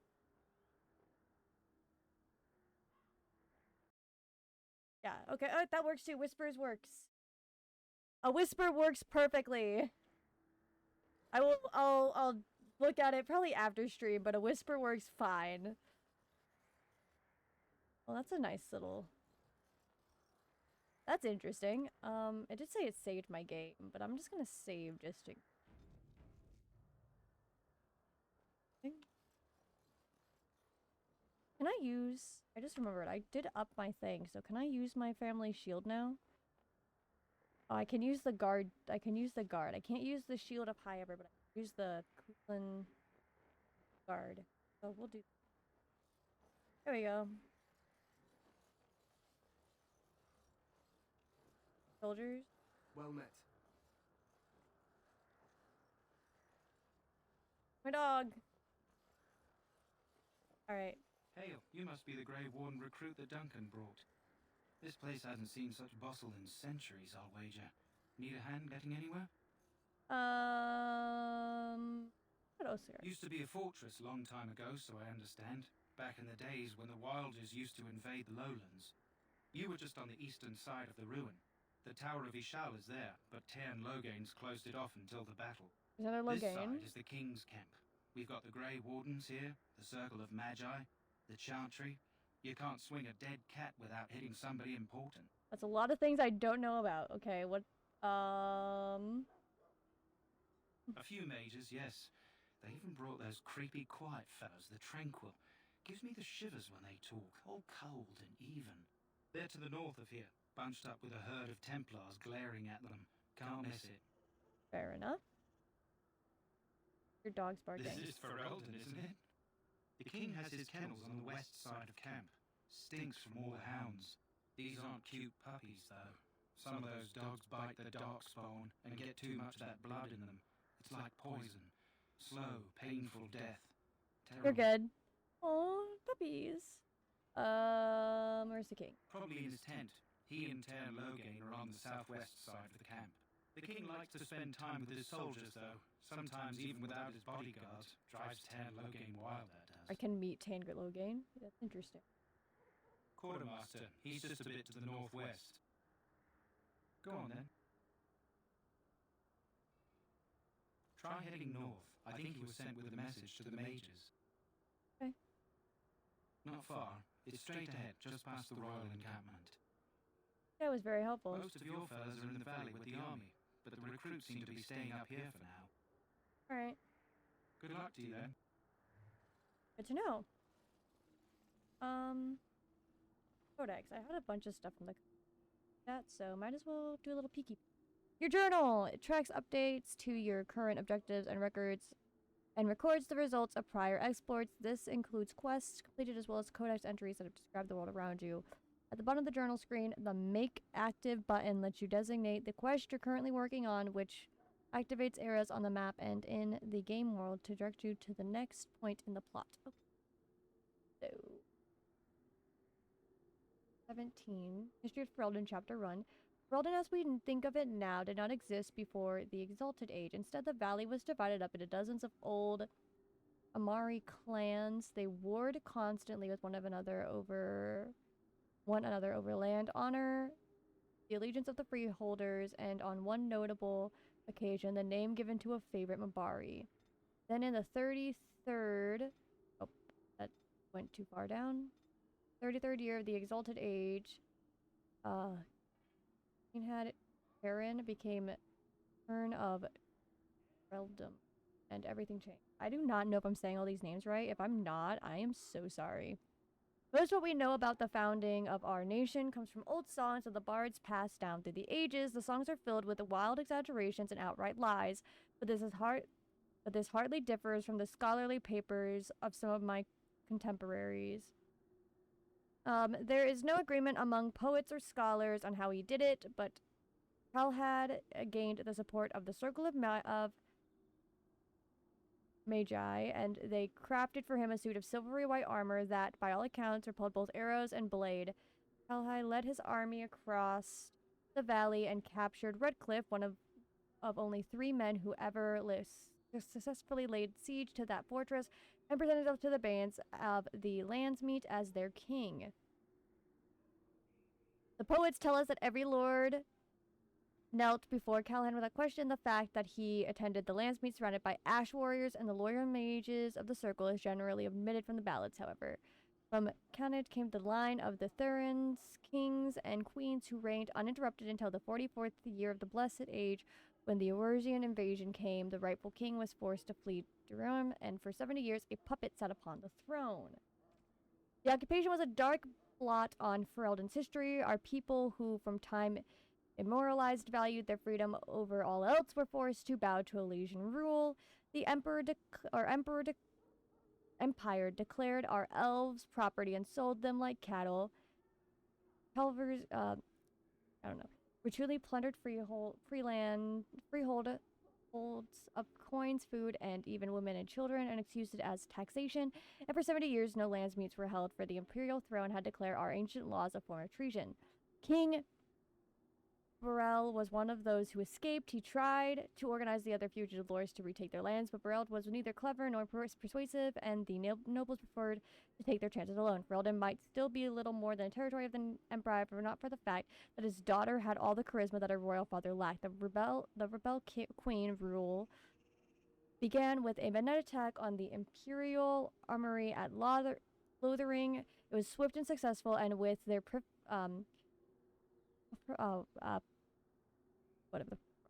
Yeah, okay. Oh, that works too. Whispers works. A whisper works perfectly. I'll look at it probably after stream, but a whisper works fine. Well, that's a nice little... That's interesting. It did say it saved my game, but I'm just gonna save just to... Can I use... I just remembered, I did up my thing, so can I use my family shield now? Oh, I can use the guard. I can use the guard. I can't use the shield up high ever, but I can use the Coolan guard. So we'll do... There we go. Soldiers. Well met. My dog. Alright. Hail, you must be the Grey Warden recruit that Duncan brought. This place hasn't seen such bustle in centuries, I'll wager. Need a hand getting anywhere? What else here? Used to be a fortress a long time ago, so I understand. Back in the days when the Wilders used to invade the lowlands. You were just on the eastern side of the ruin. The Tower of Ishal is there, but Tairn Logain's closed it off until the battle. Is that This Logain? side is the King's camp. We've got the Grey Wardens here, the Circle of Magi, the Chantry. You can't swing a dead cat without hitting somebody important. That's a lot of things I don't know about. Okay, what... A few mages, yes. They even brought those creepy quiet fellows, the Tranquil. Gives me the shivers when they talk, all cold and even. They're to the north of here, bunched up with a herd of Templars glaring at them. Can't miss it. Fair enough. Your dog's barking. This is Ferelden, isn't it? The king has his kennels on the west side of camp. Stinks from all the hounds. These aren't cute puppies, though. Some of those dogs bite the darkspawn and get too much of that blood in them. It's like poison. Slow, painful death. Terrible. You're good. Oh, puppies. Where's the king? Probably in his tent. He and Tairn Logain are on the southwest side of the camp. The king likes to spend time with his soldiers, though. Sometimes even without his bodyguards. Drives Tairn Logain wild, that does. I can meet Tanger Logain. That's interesting. Quartermaster, he's just a bit to the northwest. Go on, then. Try heading north. I think he was sent with a message to the mages. Okay. Not far. It's straight ahead, just past the royal encampment. That was very helpful. Most of your fellas are in the valley with the army, but the recruits seem to be staying up here for now. Alright. Good luck to you, then. Good to know. Codex. I had a bunch of stuff from the chat, so might as well do a little peeky. Your journal! It tracks updates to your current objectives and records and records the results of prior exploits. This includes quests completed as well as codex entries that have described the world around you. At the bottom of the journal screen, the Make Active button lets you designate the quest you're currently working on, which activates areas on the map and in the game world to direct you to the next point in the plot. Oh. So, 17. History of Ferelden Chapter 1. Ferelden, as we think of it now, did not exist before the Exalted Age. Instead, the valley was divided up into dozens of old Amari clans. They warred constantly with one another over land honor, the allegiance of the freeholders, and on one notable occasion, the name given to a favorite Mabari. Then in the 33rd, oh, that went too far down. 33rd year of the Exalted Age, King had Perrin became Turn of Ferelden, and everything changed. I do not know if I'm saying all these names right. If I'm not, I am so sorry. Most of what we know about the founding of our nation comes from old songs that the bards passed down through the ages. The songs are filled with wild exaggerations and outright lies, but this hardly differs from the scholarly papers of some of my contemporaries. There is no agreement among poets or scholars on how he did it, but Calhad gained the support of the Circle of Magi, and they crafted for him a suit of silvery white armor that, by all accounts, repelled both arrows and blade. Calhad led his army across the valley and captured Redcliffe, one of only 3 men who ever successfully laid siege to that fortress, and presented himself to the bands of the Landsmeet as their king. The poets tell us that every lord knelt before Calhan without question. The fact that he attended the Landsmeet surrounded by ash warriors and the loyal mages of the circle is generally omitted from the ballads, however. From Canad came the line of the Thurins, kings and queens who reigned uninterrupted until the 44th year of the Blessed Age. When the Eorzean invasion came, the rightful king was forced to flee Durham, and for 70 years a puppet sat upon the throne. The occupation was a dark blot on Ferelden's history. Our people, who from time immoralized valued their freedom over all else, were forced to bow to Elysian rule. The empire declared our elves property and sold them like cattle. Calvers, ritually plundered freeholds of coins, food, and even women and children, and excused it as taxation. And for 70 years, no landsmeets were held, for the imperial throne had declared our ancient laws a form of treason. King Burrell was one of those who escaped. He tried to organize the other fugitive lords to retake their lands, but Burrell was neither clever nor persuasive, and the nobles preferred to take their chances alone. Ferelden might still be a little more than a territory of the Empire, but not for the fact that his daughter had all the charisma that her royal father lacked. The rebel queen rule began with a midnight attack on the imperial armory at Lothering. It was swift and successful, and with their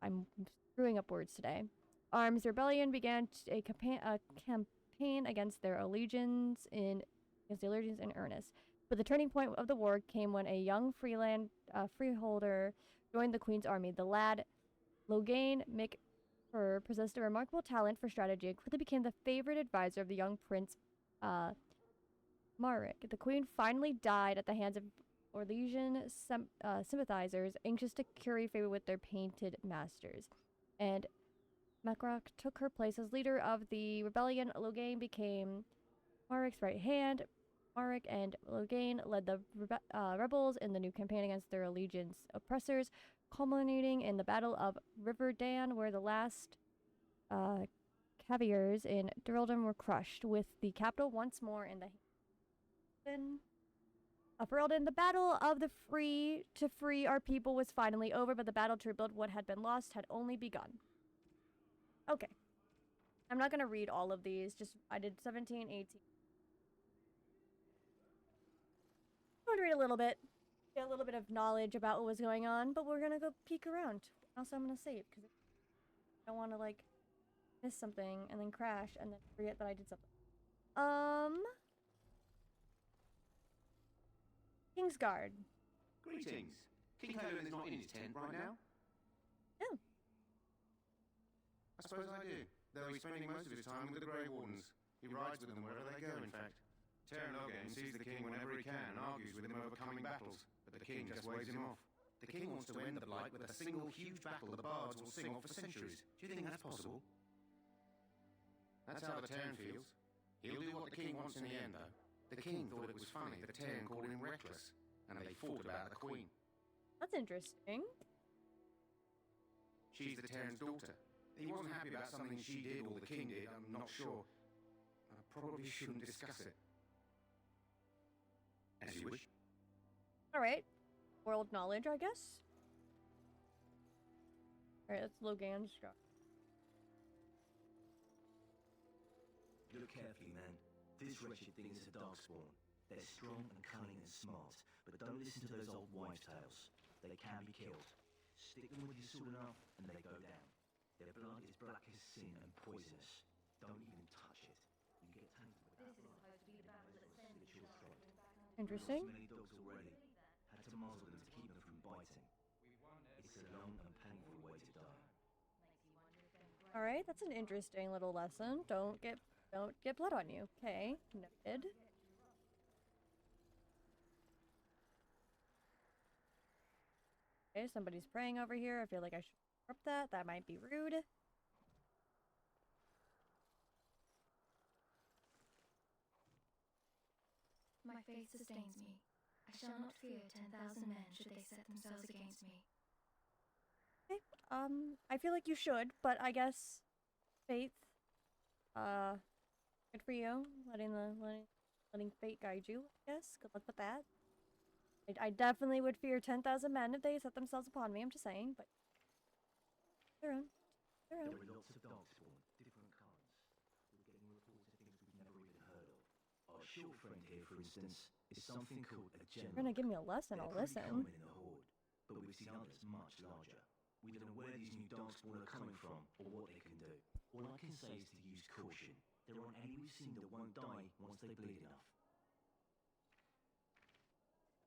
I'm screwing up words today. Arms rebellion began a campaign against their allegiance in earnest. But the turning point of the war came when a young freeholder joined the Queen's army. The lad Logain McFur possessed a remarkable talent for strategy and quickly became the favorite advisor of the young Prince Marek. The Queen finally died at the hands of Orlesian sympathizers, anxious to curry favor with their painted masters. And Macrock took her place as leader of the rebellion. Logain became Marek's right hand. Marek and Logain led the rebels in the new campaign against their allegiance oppressors, culminating in the Battle of Riverdan, where the last Caviars in Ferelden were crushed, with the capital once more in the Ferelden. The battle of the free to free our people was finally over, but the battle to rebuild what had been lost had only begun. Okay. I'm not going to read all of these, I did 17, 18. I'm going to read a little bit, get a little bit of knowledge about what was going on, but we're going to go peek around. Also, I'm going to save, because I don't want to, miss something and then crash and then forget that I did something. Kingsguard. Greetings. King Colan is not in his tent right now? No. I suppose I do, though he's spending most of his time with the Grey Wardens. He rides with them wherever they go, in fact. Terranogain sees the king whenever he can and argues with him over coming battles, but the king just waves him off. The king wants to end the Blight with a single huge battle the bards will sing of for centuries. Do you think that's possible? That's how the Terran feels. He'll do what the king wants in the end, though. The king thought it was funny that Terran called him reckless, and they fought about the queen. That's interesting. She's the Terran's daughter. He wasn't happy about something she did or the king did, I'm not sure. I probably shouldn't discuss it. As you wish. Alright. World knowledge, I guess. Alright, that's Logan's job. Look carefully, man. This wretched thing is a darkspawn. They're strong and cunning and smart, but don't listen to those old wives' tales. They can be killed. Stick them with your sword enough, and they go down. Their blood is black as sin and poisonous. Don't even touch it. You get tainted with that blood. It's your throat. Interesting. Many dogs already. Had to muzzle them to keep them from biting. It's a long and painful way to die. Alright, that's an interesting little lesson. Don't get blood on you. Okay, noted. Okay, somebody's praying over here. I feel like I should interrupt that. That might be rude. My faith sustains me. I shall not fear 10,000 men should they set themselves against me. Okay, I feel like you should, but I guess faith, good for you. Letting fate guide you, I guess. Good luck with that. I definitely would fear 10,000 men if they set themselves upon me, I'm just saying, but their own. Their own. There are lots of darkspawn, different kinds. We're getting reports of things we've never even heard of. Our short friend here, for instance, is something called a general. You're gonna give me a lesson, I'll listen. Common in the Horde, but we've seen others much larger. We don't know where these new darkspawn are coming from, or what they can do. All I can say is to use caution. There aren't any we've seen that won't die once they bleed enough.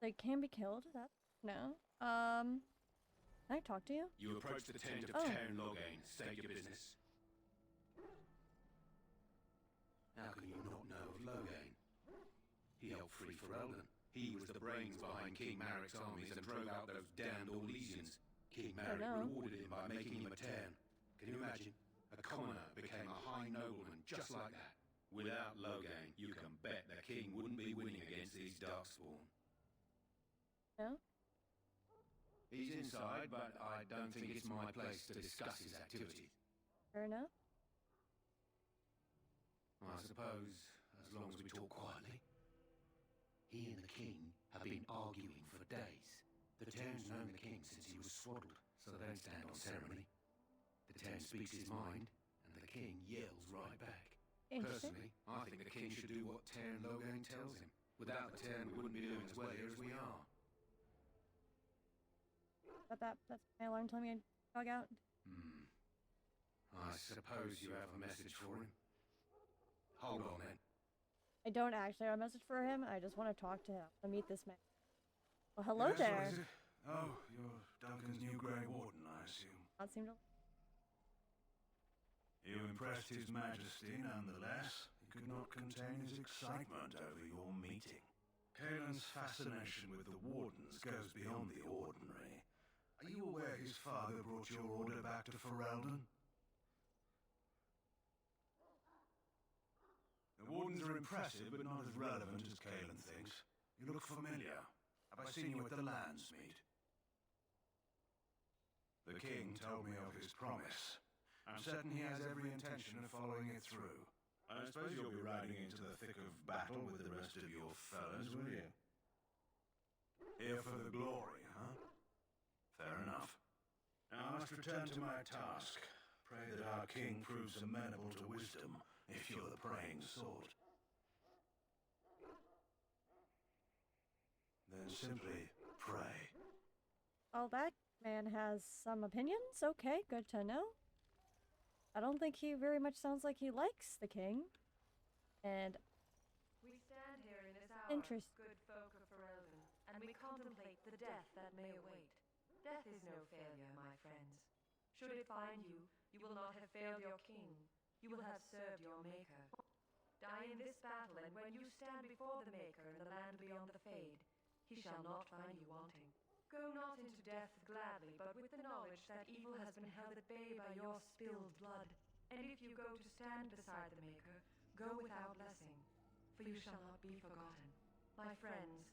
They can be killed? No. Can I talk to you? You approach the tent of Terran Loghain. State your business. How can you not know of Loghain? He helped free Ferelden. He was the brains behind King Marik's armies and drove out those damned Orlesians. King Marik rewarded him by making him a Terran. Can you imagine? A commoner became a high nobleman just like that. Without Loghain, you can bet the king wouldn't be winning against these darkspawn. No? He's inside, but I don't think it's my place to discuss his activities. Fair enough. I suppose, as long as we talk quietly. He and the king have been arguing for days. The Terran's known the king since he was swaddled, so they don't stand on ceremony. The Terran speaks his mind, and the king yells right back. Personally, I think the king should do what Terran Loghain tells him. Without the Terran, we wouldn't be doing as well here as we are. But that's my alarm telling me to dog out. I suppose you have a message for him. Hold on then. I don't actually have a message for him. I just want to talk to him. To meet this man. Well, hello Yes, there. what is it? Oh, you're Duncan's new Grey Warden, I assume. That seemed to... You impressed His Majesty, nonetheless. He could not contain his excitement over your meeting. Kaelin's fascination with the Wardens goes beyond the ordinary. Are you aware his father brought your order back to Ferelden? The Wardens are impressive, but not as relevant as Kaelin thinks. You look familiar. Have I seen you at the Landsmeet? The king told me of his promise. I'm certain he has every intention of following it through. I suppose you'll be riding into the thick of battle with the rest of your fellows, will you? Here for the glory, huh? Fair enough. Now I must return to my task. Pray that our king proves amenable to wisdom, if you're the praying sort. Then simply pray. Oh, that man has some opinions? Okay, good to know. I don't think he very much sounds like he likes the king. And... We stand here in this hour, good folk of Ferelden, and we contemplate the death that may await. Death is no failure, my friends. Should it find you, you will not have failed your king. You will have served your Maker. Die in this battle, and when you stand before the Maker in the land beyond the Fade, he shall not find you wanting. Go not into death gladly, but with the knowledge that evil has been held at bay by your spilled blood. And if you go to stand beside the Maker, go without blessing, for you shall not be forgotten. My friends,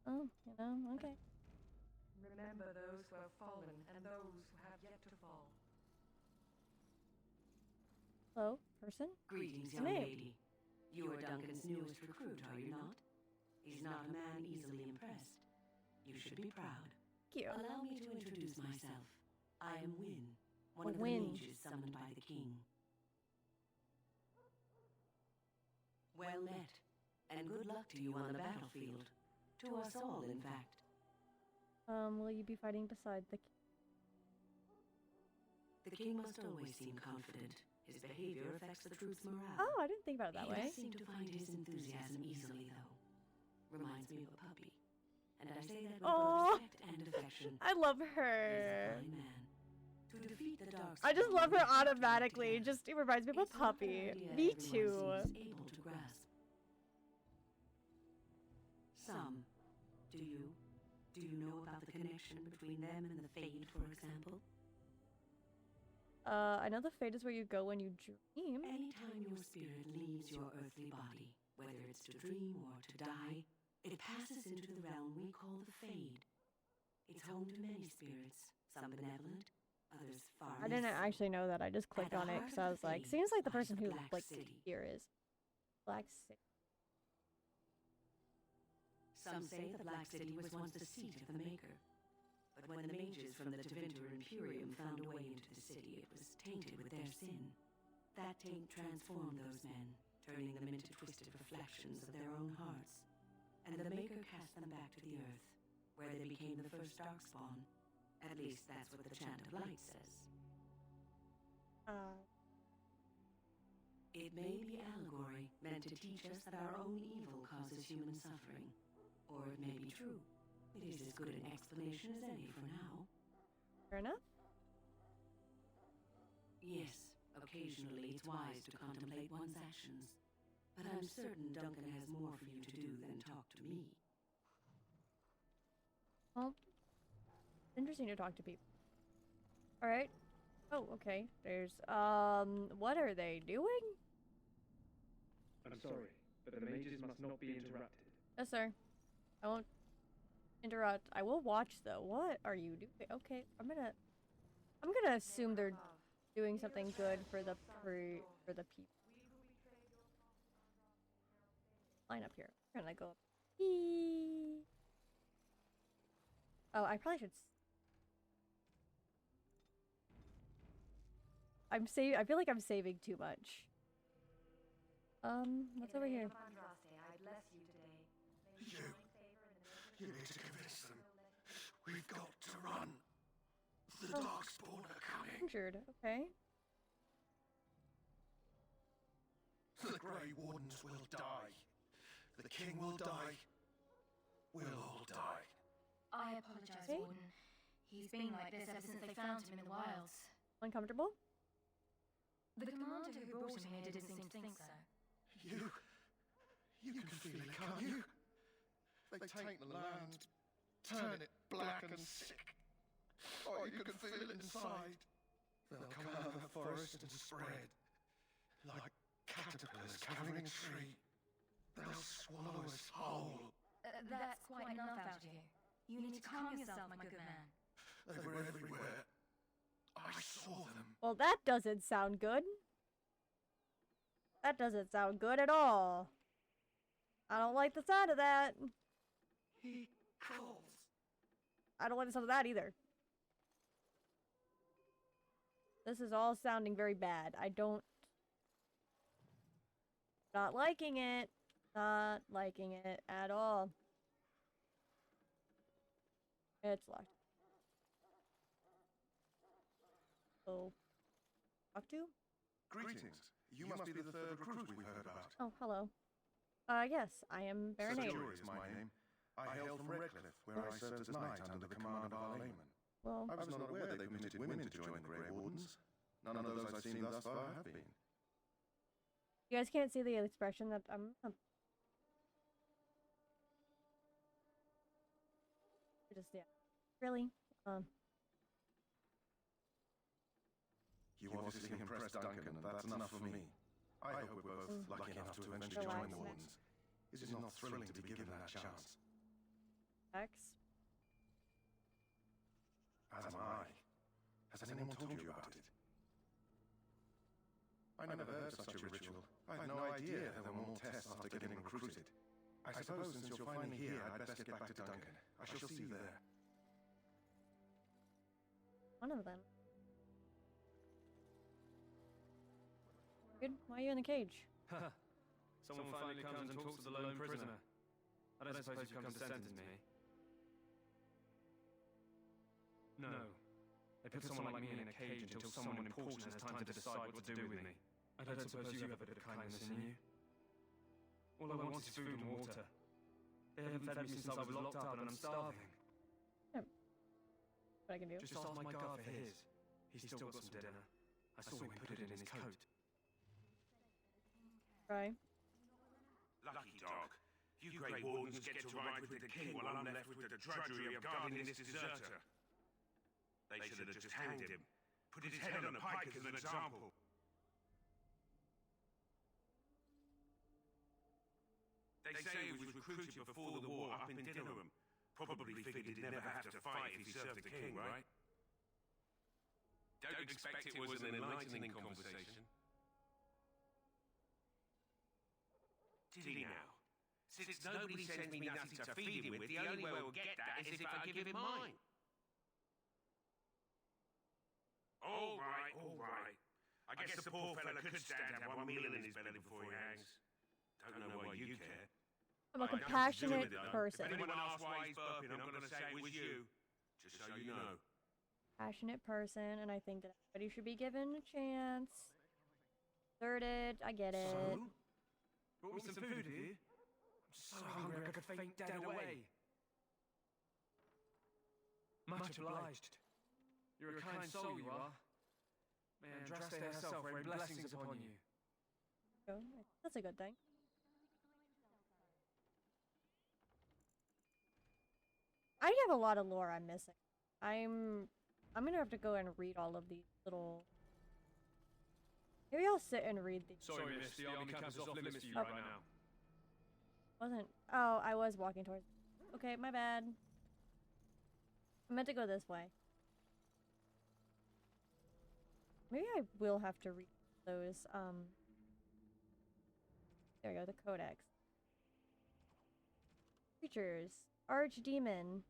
Oh, okay. remember those who have fallen and those who have yet to fall. Hello, person? Greetings, young lady. You are Duncan's newest recruit, are you not? He's not a man easily impressed. You should be proud. you. Allow me to introduce myself. I am Wynne, one of the Wynne. mages summoned by the king. Well met, and good luck to you on the battlefield. To us all, in fact. Will you be fighting beside the The king must always seem confident. His behavior affects the troops' morale. Oh, I didn't think about it that He way. does seem to find his enthusiasm easily, though. Reminds me of a puppy. And I say that with Aw. both respect and affection. I love He is her. a fine man. To defeat the dark I just love her spawn, automatically. It reminds me of a it's not an puppy. idea Me everyone too. seems able to grasp. Some. Do you know about the connection between them and the Fade, for example? I know the fate is where you go when you dream. Anytime your spirit leaves your earthly body, whether it's to dream or to die, it passes into the realm we call the Fade. It's home to many spirits, some benevolent, others far I didn't less so. actually know that. I just clicked At on the it heart because of I the was like, Fade seems like the lies person the who Black like City. here is Black City. Some say the Black City was once the seat of the Maker. But when the mages from the Tevinter Imperium found a way into the city, it was tainted with their sin. That taint transformed those men, turning them into twisted reflections of their own hearts. And the Maker cast them back to the Earth, where they became the first Darkspawn. At least that's what the Chant of Light says. It may be allegory, meant to teach us that our own evil causes human suffering. Or it may be true. It is as good an explanation as any for now. Fair enough. Yes, occasionally it's wise to contemplate one's actions. But I'm certain Duncan has more for you to do than talk to me. Well, interesting to talk to people. Alright. Oh, okay. There's, what are they doing? I'm sorry, but the mages must not be interrupted. Yes, sir. I won't interrupt. I will watch, though. What are you doing? Okay, I'm gonna assume they're doing something good for the people. Line up here. We're gonna go up. Oh, I probably should. I feel like I'm saving too much. What's over here? You need to convince them. We've got to run. The Darkspawn are coming. Injured. Okay. The Grey Wardens will die. The King will die. We'll all die. I apologize, Warden. He's been like this ever since they found him in the wilds. Uncomfortable? The commander who brought him here didn't seem to think so. You can feel it, can't you? They taint the land, turn it black and sick. Oh, you can feel it inside. They'll come out of the forest and spread, like caterpillars covering a tree. They'll swallow us whole. That's quite enough out here. You need to calm yourself, my good man. They were everywhere. I saw them. Well, that doesn't sound good. That doesn't sound good at all. I don't like the sound of that. He calls. I don't like the sound of that either. This is all sounding very bad. Not liking it. Not liking it at all. It's locked. So, talk to? Greetings. You must be the third recruit we've heard about. Oh, hello. Yes, I am BearenAge. Jury is my name. I hail from Redcliffe, where I served as knight under the command of our layman. Well, I was not aware they permitted women to join the Grey Wardens. None of those I've seen thus far have been. you guys can't see the expression that I'm... Just, yeah. Really? You obviously impressed Duncan, and that's enough for me. I hope we're both lucky enough to eventually join the Wardens. Is it not thrilling to be given that chance? X? As am I. Has anyone told you about it? I never heard of such a ritual. I had no idea there were more tests after getting recruited. I suppose since you're finally here, I'd best get back to Duncan. I shall see you there. one of them. Good. Why are you in the cage? Haha. Someone finally comes and talks to the lone prisoner. I don't suppose you've come to sentence me. No. They put someone like me in a cage until someone important has time to decide what to do with me. I don't suppose you have a bit of kindness in you. All I want is food and water. They haven't fed me since I was locked up and I'm starving. What I can do? Just ask my guard for his. He's still got some dinner. I saw him put it in his coat. Try. Lucky dog. You Grey Wardens get to ride with the king while I'm left with the drudgery of guarding this deserter. They should have just hanged him. Put his head on a pike as an example. They say he was recruited before the war up in Dinnerham. Probably figured he'd never have to fight if he served the king, right? Don't expect it was an enlightening conversation. Did he now? Since nobody sends me nothing to feed him with, the only way we'll get that is if I give him mine. All right, all right. I guess the poor fella could stand to have one meal in his belly before he hangs. Don't know why you care. I'm a compassionate person. If anyone asks why he's burping, I'm going to say it was you. Just so you know. Passionate person, and I think that everybody should be given a chance. Thirded, I get it. So? Brought me some food, have you? I'm so hungry I could faint dead away. Much obliged. You're a kind soul, you are. May Andraste herself rain blessings upon you. Oh, that's a good thing. I have a lot of lore I'm missing. I'm gonna have to go and read all of these little. Maybe I'll sit and read these. Sorry, miss, the army camp is off limits to you right now. Wasn't. Oh, I was walking towards. Okay, my bad. I meant to go this way. Maybe I will have to read those. There we go. The codex. Creatures. Archdemon.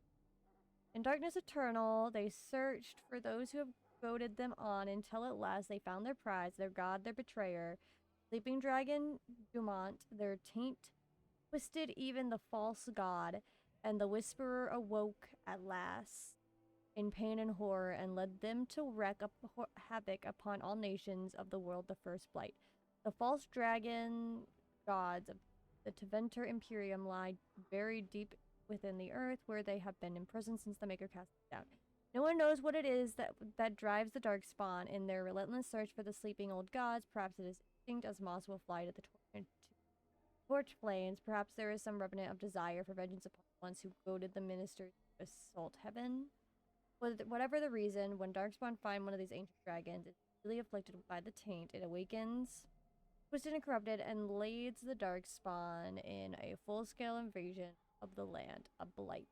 In darkness eternal, they searched for those who have goaded them on until at last they found their prize, their god, their betrayer. Sleeping dragon Dumont, their taint twisted even the false god, and the whisperer awoke at last in pain and horror and led them to wreak havoc upon all nations of the world, the first blight. The false dragon gods of the Teventer Imperium lie buried deep within the earth, where they have been imprisoned since the Maker cast them down. No one knows what it is that drives the Darkspawn in their relentless search for the sleeping old gods. Perhaps it is instinct, as moss will fly to the torch flames. Perhaps there is some remnant of desire for vengeance upon the ones who goaded the ministers to assault heaven. Whatever the reason, when Darkspawn find one of these ancient dragons, it's really afflicted by the taint. It awakens, twisted and corrupted, and leads the Darkspawn in a full-scale invasion of the land, a blight.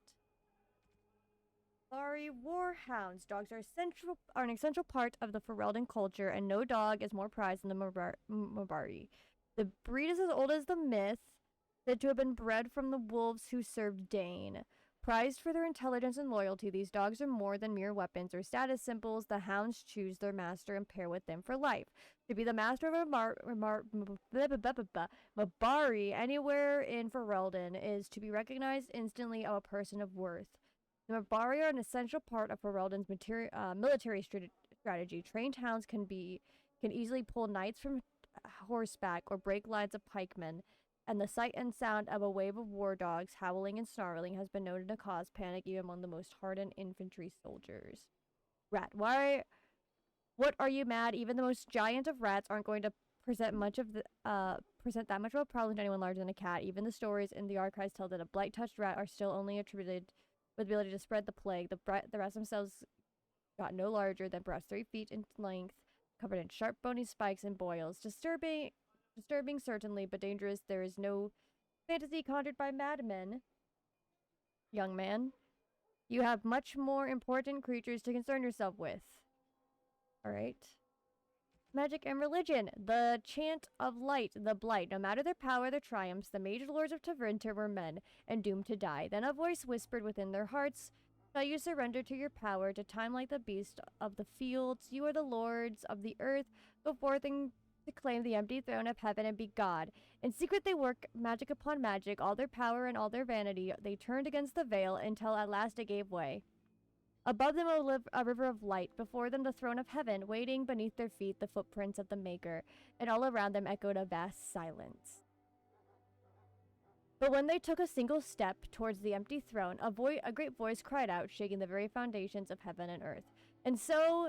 Sorry, warhounds. Dogs are an essential part of the Ferelden culture, and no dog is more prized than the Mabari. The breed is as old as the myth, said to have been bred from the wolves who served Dane. Prized for their intelligence and loyalty, these dogs are more than mere weapons or status symbols. The hounds choose their master and pair with them for life. To be the master of a Mabari anywhere in Ferelden is to be recognized instantly of a person of worth. The Mabari are an essential part of Ferelden's military strategy. Trained hounds can easily pull knights from horseback or break lines of pikemen, and the sight and sound of a wave of war dogs howling and snarling has been known to cause panic even among the most hardened infantry soldiers. Rat, what are you mad? Even the most giant of rats aren't going to present that much of a problem to anyone larger than a cat. Even the stories in the archives tell that a blight-touched rat are still only attributed with the ability to spread the plague. The rats themselves got no larger than perhaps 3 feet in length, covered in sharp bony spikes and boils. Disturbing certainly, but dangerous. There is no fantasy conjured by madmen. Young man, you have much more important creatures to concern yourself with. Alright. Magic and religion. The chant of light, the blight. No matter their power, their triumphs, the mage lords of Teventer were men, and doomed to die. Then a voice whispered within their hearts, Shall you surrender to your power to time like the beast of the fields? You are the lords of the earth. Go forth and to claim the empty throne of heaven and be God. In secret they work magic upon magic, all their power and all their vanity. They turned against the veil until at last it gave way. Above them a river of light, before them the throne of heaven, waiting beneath their feet the footprints of the Maker, and all around them echoed a vast silence. But when they took a single step towards the empty throne, a great voice cried out, shaking the very foundations of heaven and earth. And so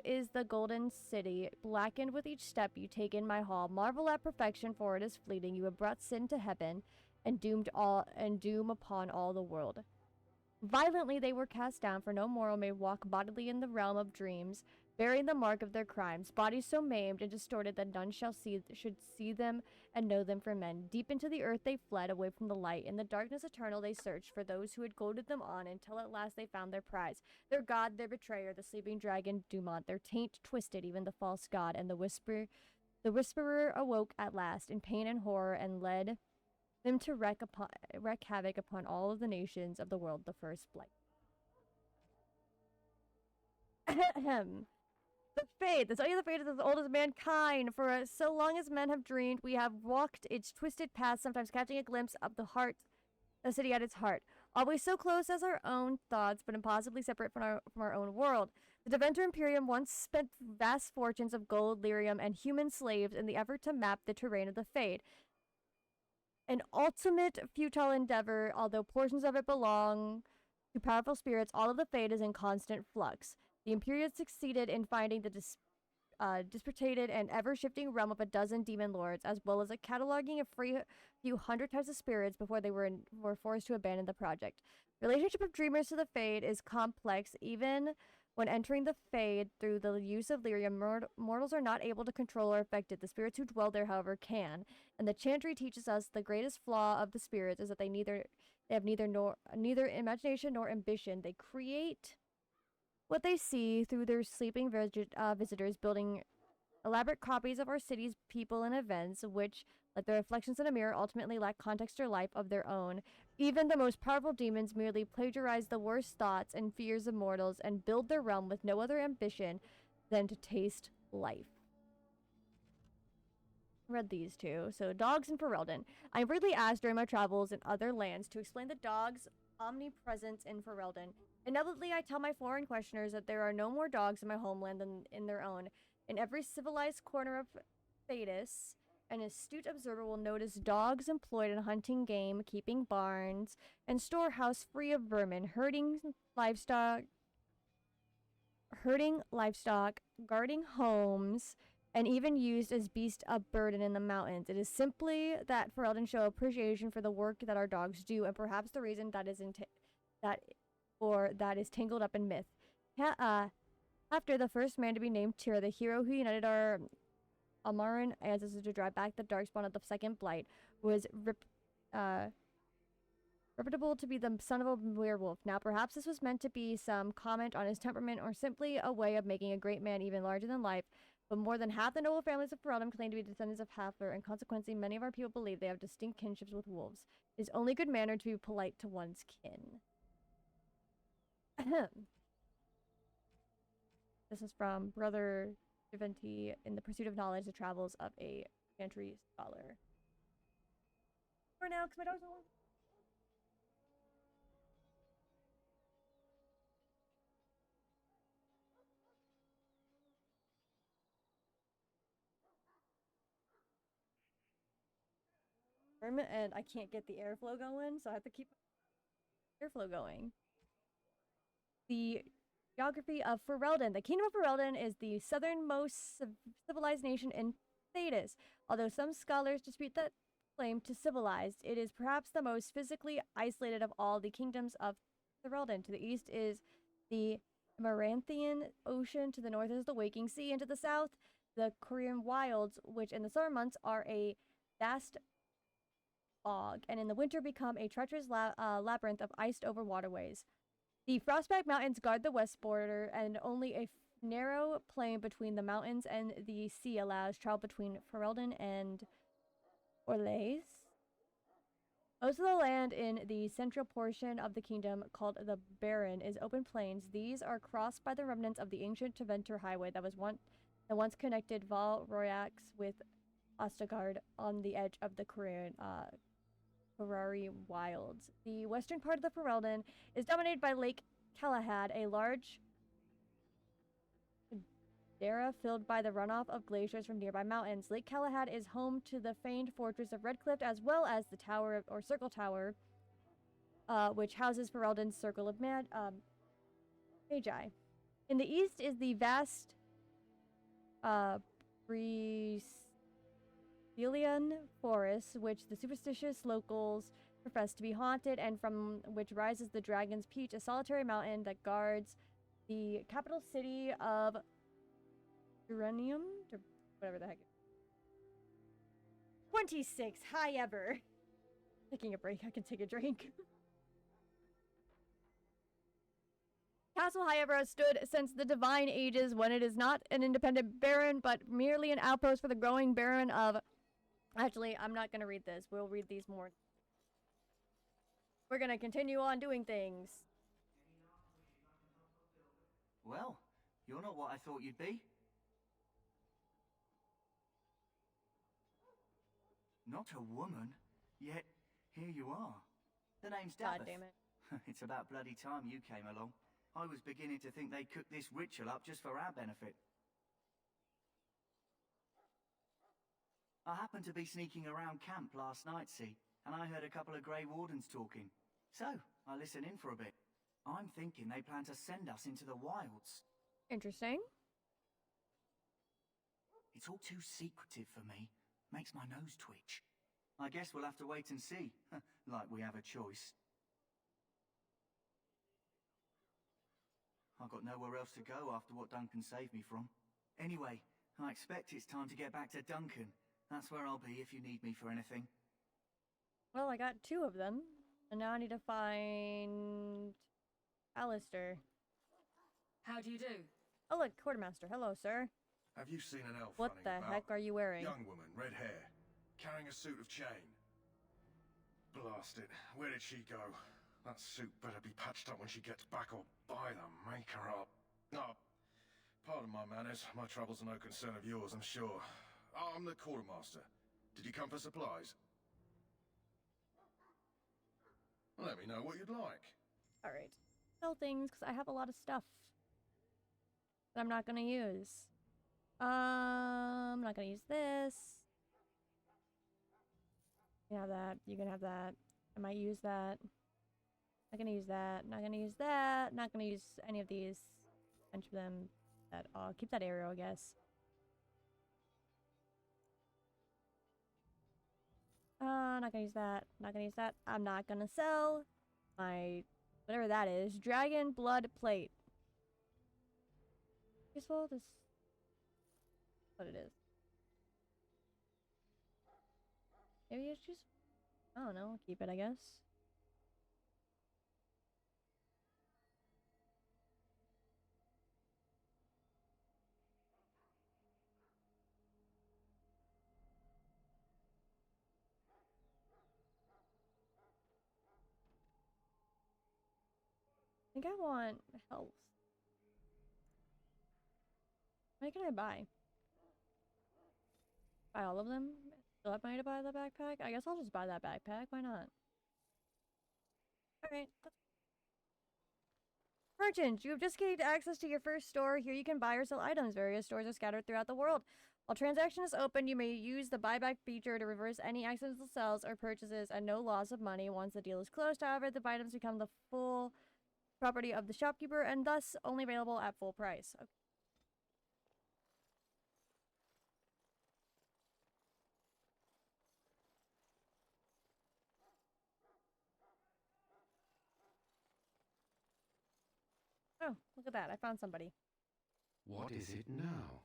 is the golden city, blackened with each step you take in my hall. Marvel at perfection, for it is fleeting. You have brought sin to heaven, and doom upon all the world. Violently they were cast down, for no mortal may walk bodily in the realm of dreams, bearing the mark of their crimes, bodies so maimed and distorted that none should see them and know them for men. Deep into the earth they fled, away from the light. In the darkness eternal they searched for those who had goaded them on, until at last they found their prize, their god, their betrayer, the sleeping dragon Dumont. Their taint twisted even the false god, and the whisperer awoke at last in pain and horror, and led them to wreak havoc upon all of the nations of the world, the first blight. The Fate. The study of the Fate is as old as mankind. For so long as men have dreamed, we have walked its twisted path, sometimes catching a glimpse of the city at its heart. Always so close as our own thoughts, but impossibly separate from our own world. The Deventer Imperium once spent vast fortunes of gold, lyrium, and human slaves in the effort to map the terrain of the Fate. An ultimate futile endeavor, although portions of it belong to powerful spirits, all of the Fate is in constant flux. The Imperium succeeded in finding the disparate and ever-shifting realm of a dozen demon lords, as well as cataloging a few hundred types of spirits before they were forced to abandon the project. The relationship of dreamers to the Fade is complex. Even when entering the Fade through the use of lyrium, mortals are not able to control or affect it. The spirits who dwell there, however, can. And the Chantry teaches us the greatest flaw of the spirits is that they have neither imagination nor ambition. They create what they see through their sleeping visitors, building elaborate copies of our city's people and events, which, like the reflections in a mirror, ultimately lack context or life of their own. Even the most powerful demons merely plagiarize the worst thoughts and fears of mortals and build their realm with no other ambition than to taste life. Read these two. So, dogs in Ferelden. I am frequently asked during my travels in other lands to explain the dog's omnipresence in Ferelden. Inevitably, I tell my foreign questioners that there are no more dogs in my homeland than in their own. In every civilized corner of Thedas, an astute observer will notice dogs employed in hunting game, keeping barns and storehouse free of vermin, herding livestock, guarding homes, and even used as beasts of burden in the mountains. It is simply that Ferelden show appreciation for the work that our dogs do, and perhaps the reason that is tangled up in myth. After the first man to be named Tira, the hero who united our Amaran ancestors to drive back the darkspawn of the second blight, was reputable to be the son of a werewolf. Now, perhaps this was meant to be some comment on his temperament, or simply a way of making a great man even larger than life. But more than half the noble families of Ferelden claim to be descendants of Halfler, and consequently, many of our people believe they have distinct kinships with wolves. It is only good manner to be polite to one's kin. This is from Brother Deventi in The Pursuit of Knowledge, The Travels of a Chantry Scholar. For now, because my dogs are long. And I can't get the airflow going, so I have to keep airflow going. The geography of Ferelden. The Kingdom of Ferelden is the southernmost civilized nation in Thedas. Although some scholars dispute that claim to civilized, it is perhaps the most physically isolated of all the kingdoms of Ferelden. To the east is the Maranthian Ocean, to the north is the Waking Sea, and to the south, the Korean Wilds, which in the summer months are a vast fog, and in the winter become a treacherous labyrinth of iced-over waterways. The Frostback Mountains guard the west border, and only a narrow plain between the mountains and the sea allows travel between Ferelden and Orlais. Most of the land in the central portion of the kingdom, called the Baren, is open plains. These are crossed by the remnants of the ancient Tevinter highway that once connected Val Royax with Ostagard on the edge of the Ferrari Wilds. The western part of the Ferelden is dominated by Lake Calahad, a large caldera filled by the runoff of glaciers from nearby mountains. Lake Calahad is home to the famed fortress of Redcliffe, as well as the Tower or Circle Tower, which houses Ferelden's Circle of Magi. In the east is the vast Bristolian forest, which the superstitious locals profess to be haunted, and from which rises the Dragon's Peach, a solitary mountain that guards the capital city of Uranium, or whatever the heck. 26, high ever. Taking a break, I can take a drink. Castle Highever has stood since the Divine Ages, when it is not an independent baron, but merely an outpost for the growing baron of... Actually, I'm not going to read this. We'll read these more. We're going to continue on doing things. Well, you're not what I thought you'd be. Not a woman, yet here you are. The name's Davith. God damn it. It's about bloody time you came along. I was beginning to think they cooked this ritual up just for our benefit. I happened to be sneaking around camp last night, see, and I heard a couple of Grey Wardens talking. So, I listened in for a bit. I'm thinking they plan to send us into the wilds. Interesting. It's all too secretive for me. Makes my nose twitch. I guess we'll have to wait and see. Like we have a choice. I've got nowhere else to go after what Duncan saved me from. Anyway, I expect it's time to get back to Duncan. That's where I'll be if you need me for anything. Well, I got 2 of them. And now I need to find... Alistair. How do you do? Oh look, Quartermaster. Hello, sir. Have you seen an elf What running the about? heck are you wearing? Young woman, red hair, carrying a suit of chain. Blast it. Where did she go? That suit better be patched up when she gets back, or by the maker up. Oh, pardon my manners. My troubles are no concern of yours, I'm sure. Oh, I'm the quartermaster. Did you come for supplies? Let me know what you'd like. Alright. Sell things, because I have a lot of stuff that I'm not going to use. I'm not going to use this. You can have that. You can have that. I might use that. Not going to use that. Not going to use that. Not going to use any of these. A bunch of them. That I'll keep that arrow, I guess. Not gonna use that. Not gonna use that. I'm not gonna sell my whatever that is. Dragon blood plate. Useful. Just what it is. Maybe it's just I don't know. Keep it, I guess. I think I want health. What can I buy? Buy all of them? Still have money to buy the backpack? I guess I'll just buy that backpack. Why not? Alright. Merchant, you have just gained access to your first store. Here you can buy or sell items. Various stores are scattered throughout the world. While transaction is open, you may use the buyback feature to reverse any accidental sales or purchases at no loss of money. Once the deal is closed, however, the items become the full property of the shopkeeper and thus only available at full price. Okay. Oh, look at that. I found somebody. What is it now?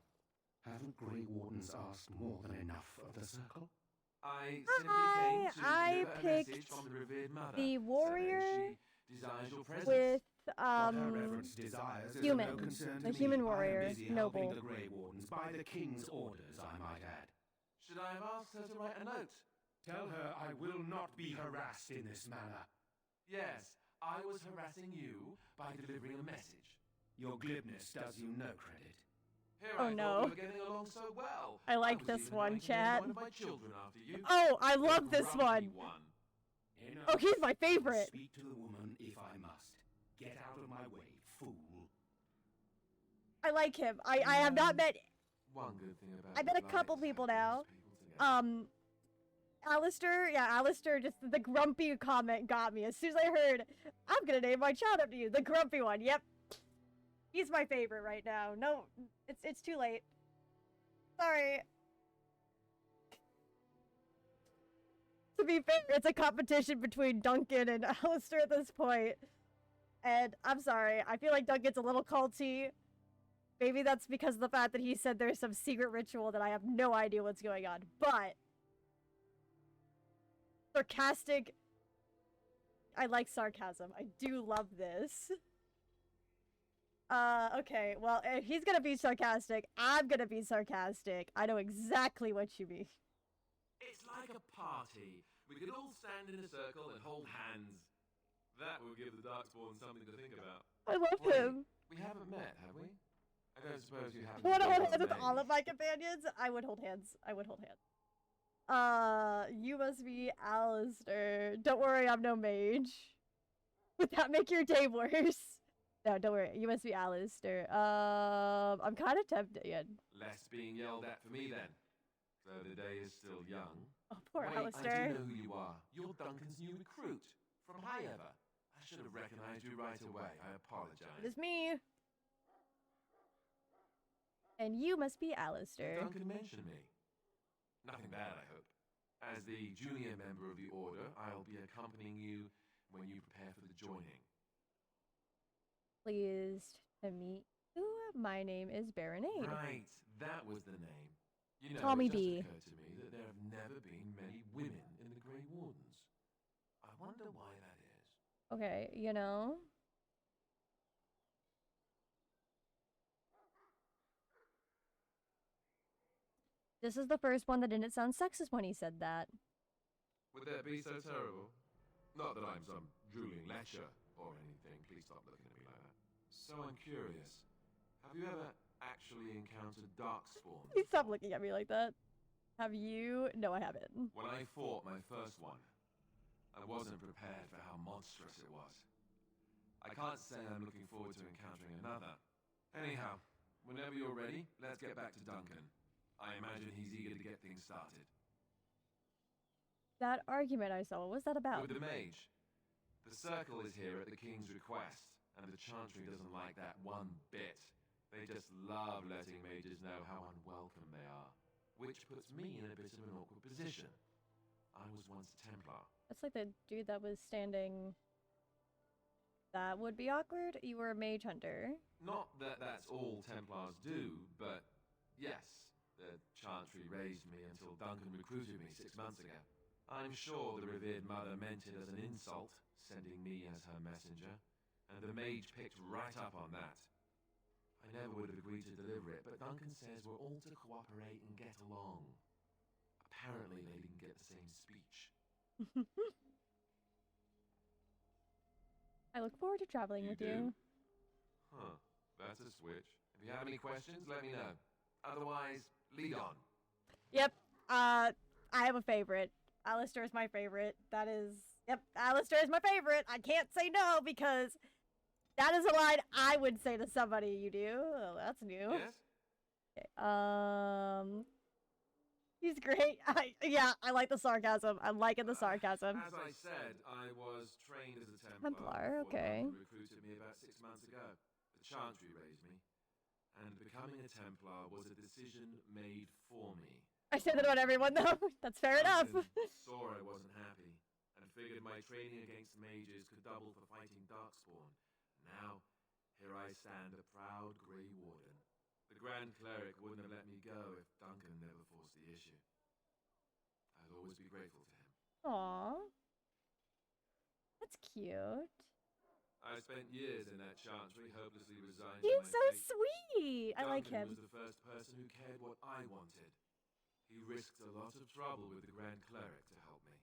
Haven't Grey Wardens asked more than enough of the circle? I simply came to deliver a message from the revered mother. The warrior she desires your presence. with What her reverence desires is human, of no concern to the me. human I am warrior, busy noble. helping the Grey Wardens by the King's orders, I might add. Should I have asked her to write a note? Tell her I will not be harassed in this manner. Yes, I was harassing you by delivering a message. Your glibness does you no credit. Here Oh, I thought no. we were getting along so well. I like was this even one, going to name chat. one of my children after you. Oh, I The love this grumpy one. Enough. Oh, he's my favorite. Speak to the woman if I must. Get out of my way, fool. I like him. I have not met. One good thing about I met a couple people now. Alistair, yeah, Alistair, just the grumpy comment got me. As soon as I heard, I'm gonna name my child after you, the grumpy one. Yep, he's my favorite right now. No, it's too late. Sorry. To be fair, it's a competition between Duncan and Alistair at this point. And I'm sorry, I feel like Duncan's a little culty. Maybe that's because of the fact that he said there's some secret ritual that I have no idea what's going on. But sarcastic. I like sarcasm. I do love this. Okay, well, if he's gonna be sarcastic, I'm gonna be sarcastic. I know exactly what you mean. It's like a party. We could all stand in a circle and hold hands. That will give the Darkspawn something to think about. I love Wait, him. We haven't met, have we? I don't suppose you have. I want to hold hands with all of my companions. I would hold hands. I would hold hands. You must be Alistair. Don't worry, I'm no mage. Would that make your day worse? No, don't worry. You must be Alistair. I'm kind of tempted. Less being yelled at for me then. So the day is still young. Oh, poor Wait, Alistair. I do know who you are. You're Duncan's new recruit from High Ever. I should have recognized you right away. I apologize. It is me. And you must be Alistair. Duncan mentioned me. Nothing bad, I hope. As the junior member of the Order, I'll be accompanying you when you prepare for the joining. Pleased to meet you. My name is BearenAge. Right, that was the name. You know, Call me it just B. occurred to me that there have never been many women in the Grey Wardens. I wonder why that is. Okay, you know. This is the first one that didn't sound sexist when he said that. Would that be so terrible? Not that I'm some drooling lecher or anything. Please stop looking at me like that. So I'm curious. Have you ever actually encountered Darkspawn? Please stop looking at me like that. Have you? No, I haven't. When I fought my first one, I wasn't prepared for how monstrous it was. I can't say I'm looking forward to encountering another. Anyhow, whenever you're ready, let's get back to Duncan. I imagine he's eager to get things started. That argument I saw, what was that about? With the mage. The circle is here at the king's request, and the chantry doesn't like that one bit. They just love letting mages know how unwelcome they are, which puts me in a bit of an awkward position. I was once a Templar. That's like the dude that was standing. That would be awkward. You were a mage hunter. Not that that's all Templars do, but yes, the chantry raised me until Duncan recruited me 6 months ago. I'm sure the revered mother meant it as an insult, sending me as her messenger, and the mage picked right up on that. I never would have agreed to deliver it, but Duncan says we're all to cooperate and get along. Apparently they didn't get the same speech. I look forward to traveling with you. Huh, that's a switch. If you have any questions, let me know. Otherwise, lead on. Yep, I have a favorite. Alistair is my favorite. That is, yep, Alistair is my favorite. I can't say no because that is a line I would say to somebody. You do? Oh, that's new. Yes? Okay. He's great. I like the sarcasm. I'm liking the sarcasm. As I said, I was trained as a Templar. Templar, before okay. Duncan recruited me about 6 months ago. The chantry raised me. And becoming a Templar was a decision made for me. I say that about everyone, though. That's fair enough. Saw I wasn't happy, and figured my training against mages could double for fighting Darkspawn. Now, here I stand, a proud Grey Warden. The Grand Cleric wouldn't have let me go if Duncan never forced the issue. I'll always be grateful to him. Aww. That's cute. I spent years in that chantry, hopelessly resigned He's to my so fate. sweet. I like Duncan him. was the first person who cared what I wanted. He risked a lot of trouble with the Grand Cleric to help me.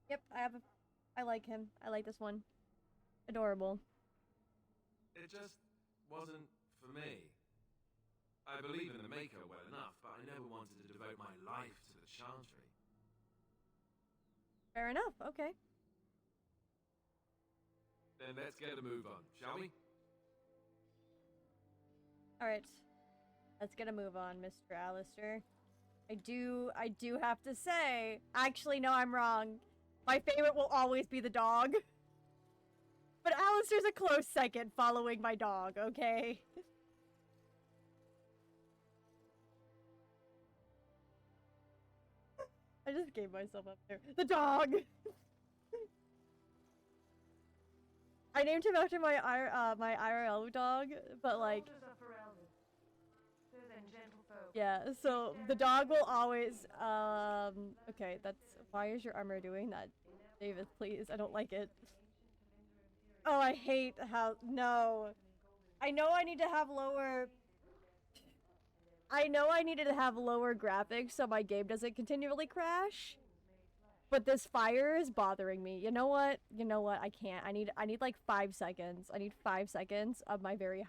Yep, I like him. I like this one. Adorable. It just wasn't for me. I believe in the Maker well enough, but I never wanted to devote my life to the Chantry. Fair enough, okay. Then let's get a move on, shall we? Alright. Let's get a move on, Mr. Alistair. I do have to say, actually, no, I'm wrong. My favorite will always be the dog. But Alistair's a close second following my dog, okay? I just gave myself up there. The dog! I named him after my my IRL dog, but like... Yeah, so the dog will always, okay, that's, why is your armor doing that? David, please, I don't like it. Oh, I hate how, no. I know I need to have lower, I know I needed to have lower graphics so my game doesn't continually crash. But this fire is bothering me. You know what? I can't. I need like 5 seconds. I need 5 seconds of my very